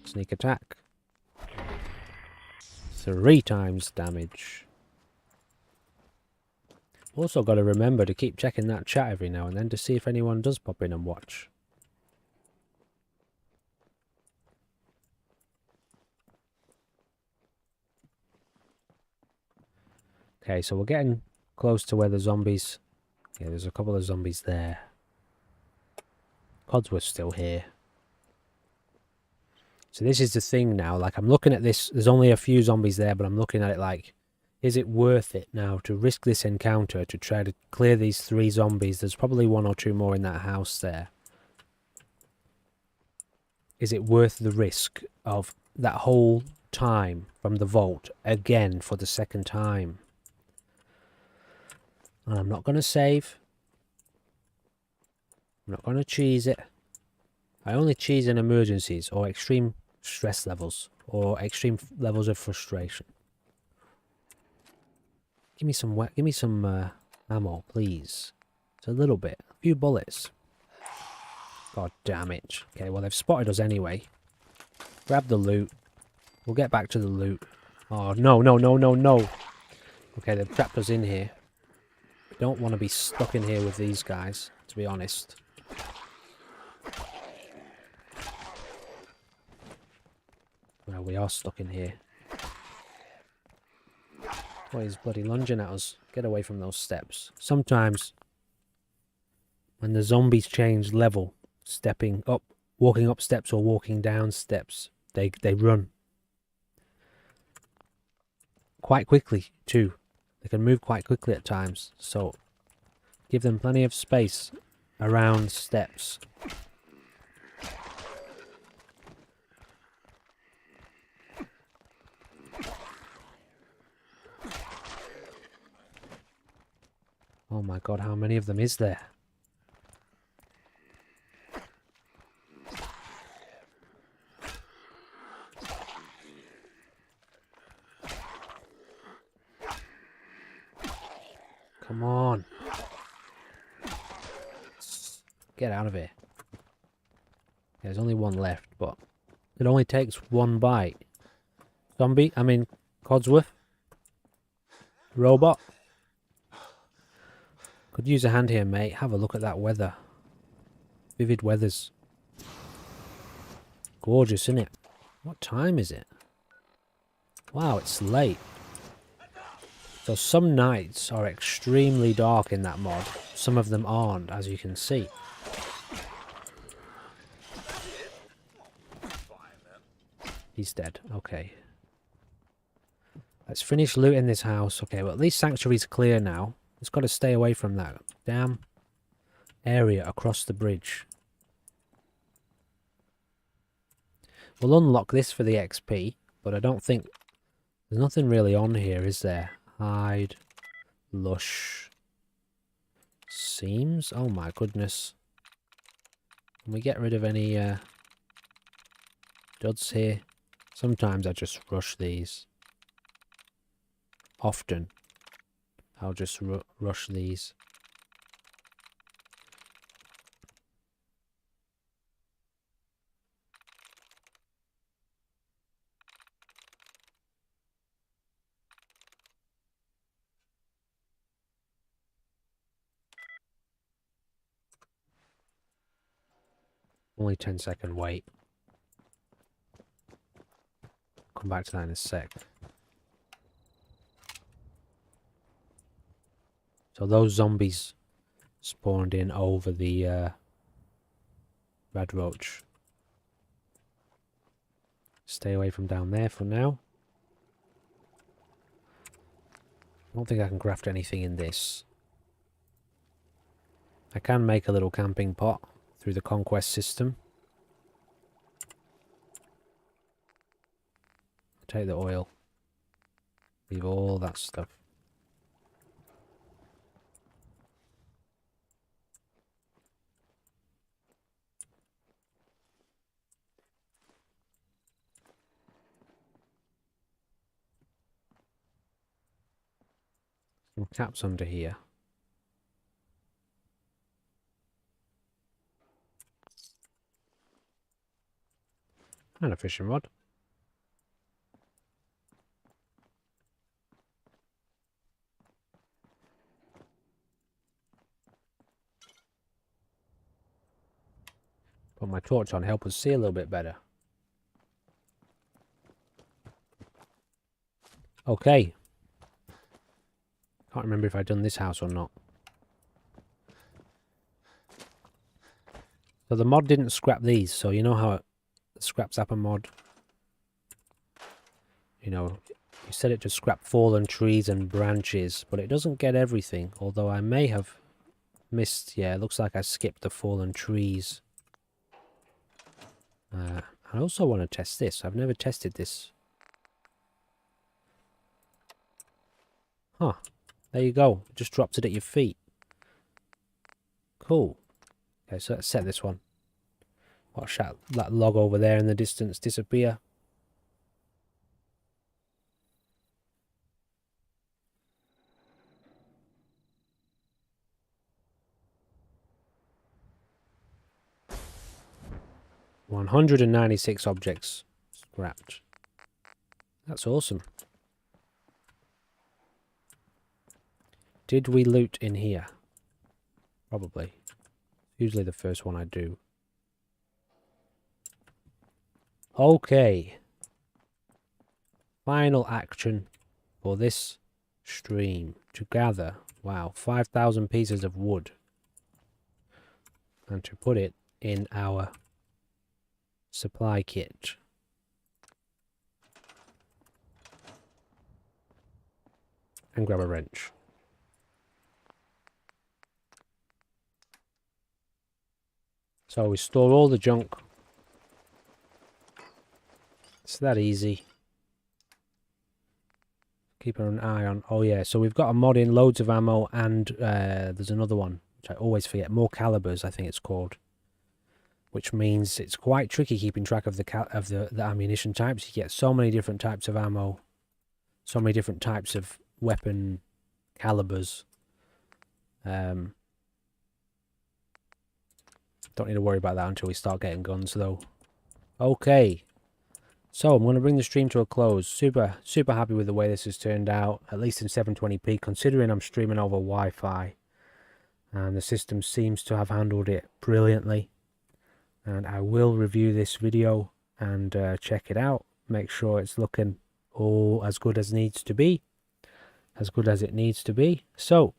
Sneak attack. 3 times damage. Also got to remember to keep checking that chat every now and then to see if anyone does pop in and watch. Okay, so we're getting close to where the zombies... Yeah, there's a couple of zombies there. Codsworth's still here. So this is the thing now, like I'm looking at this, there's only a few zombies there, but I'm looking at it like, is it worth it now to risk this encounter to try to clear these 3 zombies? There's probably 1 or 2 more in that house there. Is it worth the risk of that whole time from the vault again for the second time. And I'm not going to save. I'm not going to cheese it. I only cheese in emergencies or extreme stress levels or extreme levels of frustration. Give me some ammo, please. It's a little bit. A few bullets. God damn it. Okay, well, they've spotted us anyway. Grab the loot. We'll get back to the loot. Oh, no, no, no, no, no. Okay, they've trapped us in here. We don't want to be stuck in here with these guys, to be honest. Well, we are stuck in here. Oh, he's bloody lunging at us. Get away from those steps. Sometimes, when the zombies change level, stepping up, walking up steps or walking down steps, they run. Quite quickly, too. They can move quite quickly at times, so give them plenty of space around steps. Oh my god, how many of them is there? Come on. Get out of here. There's only one left, but it only takes one bite. Codsworth. Robot. Could use a hand here, mate. Have a look at that weather. Vivid weathers. Gorgeous, isn't it? What time is it? Wow, it's late. So some nights are extremely dark in that mod. Some of them aren't, as you can see. He's dead. Okay. Let's finish looting this house. Okay, well, at least Sanctuary's clear now. It's got to stay away from that damn area across the bridge. We'll unlock this for the XP, but I don't think... There's nothing really on here, is there? Hide. Lush. Seams? Oh my goodness. Can we get rid of any duds here? Sometimes I just rush these. Often. I'll just rush these. Only 10-second wait. Come back to that in a sec. So those zombies spawned in over the red roach. Stay away from down there for now. I don't think I can craft anything in this. I can make a little camping pot through the Conquest system. Take the oil. Leave all that stuff. Some caps under here. And a fishing rod. Put my torch on, help us see a little bit better. Okay. Can't remember if I'd done this house or not. So the mod didn't scrap these, so you know how the scrap zapper mod, you know, you set it to scrap fallen trees and branches, but it doesn't get everything, although I may have missed, yeah, it looks like I skipped the fallen trees. I also want to test this. I've never tested this Huh. There you go. Just dropped it at your feet. Cool. Okay, so let's set this one. Watch that log over there in the distance disappear. $196 objects scrapped. That's awesome. Did we loot in here? Probably. Usually the first one I do. Okay. Final action for this stream. To gather, wow, 5,000 pieces of wood. And to put it in our supply kit. And grab a wrench. So we store all the junk. It's that easy. Keep an eye on. Oh yeah, so we've got a mod in, loads of ammo, and there's another one, which I always forget. More calibers, I think it's called. Which means it's quite tricky keeping track of the ammunition types. You get so many different types of ammo, so many different types of weapon calibers. Don't need to worry about that until we start getting guns, though. Okay. So, I'm going to bring the stream to a close. Super happy with the way this has turned out, at least in 720p, considering I'm streaming over Wi-Fi. And the system seems to have handled it brilliantly. And I will review this video and check it out. Make sure it's looking all as good as needs to be. As good as it needs to be. So,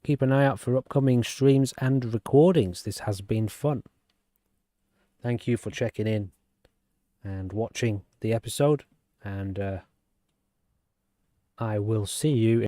keep an eye out for upcoming streams and recordings. This has been fun. Thank you for checking in and watching the episode, and I will see you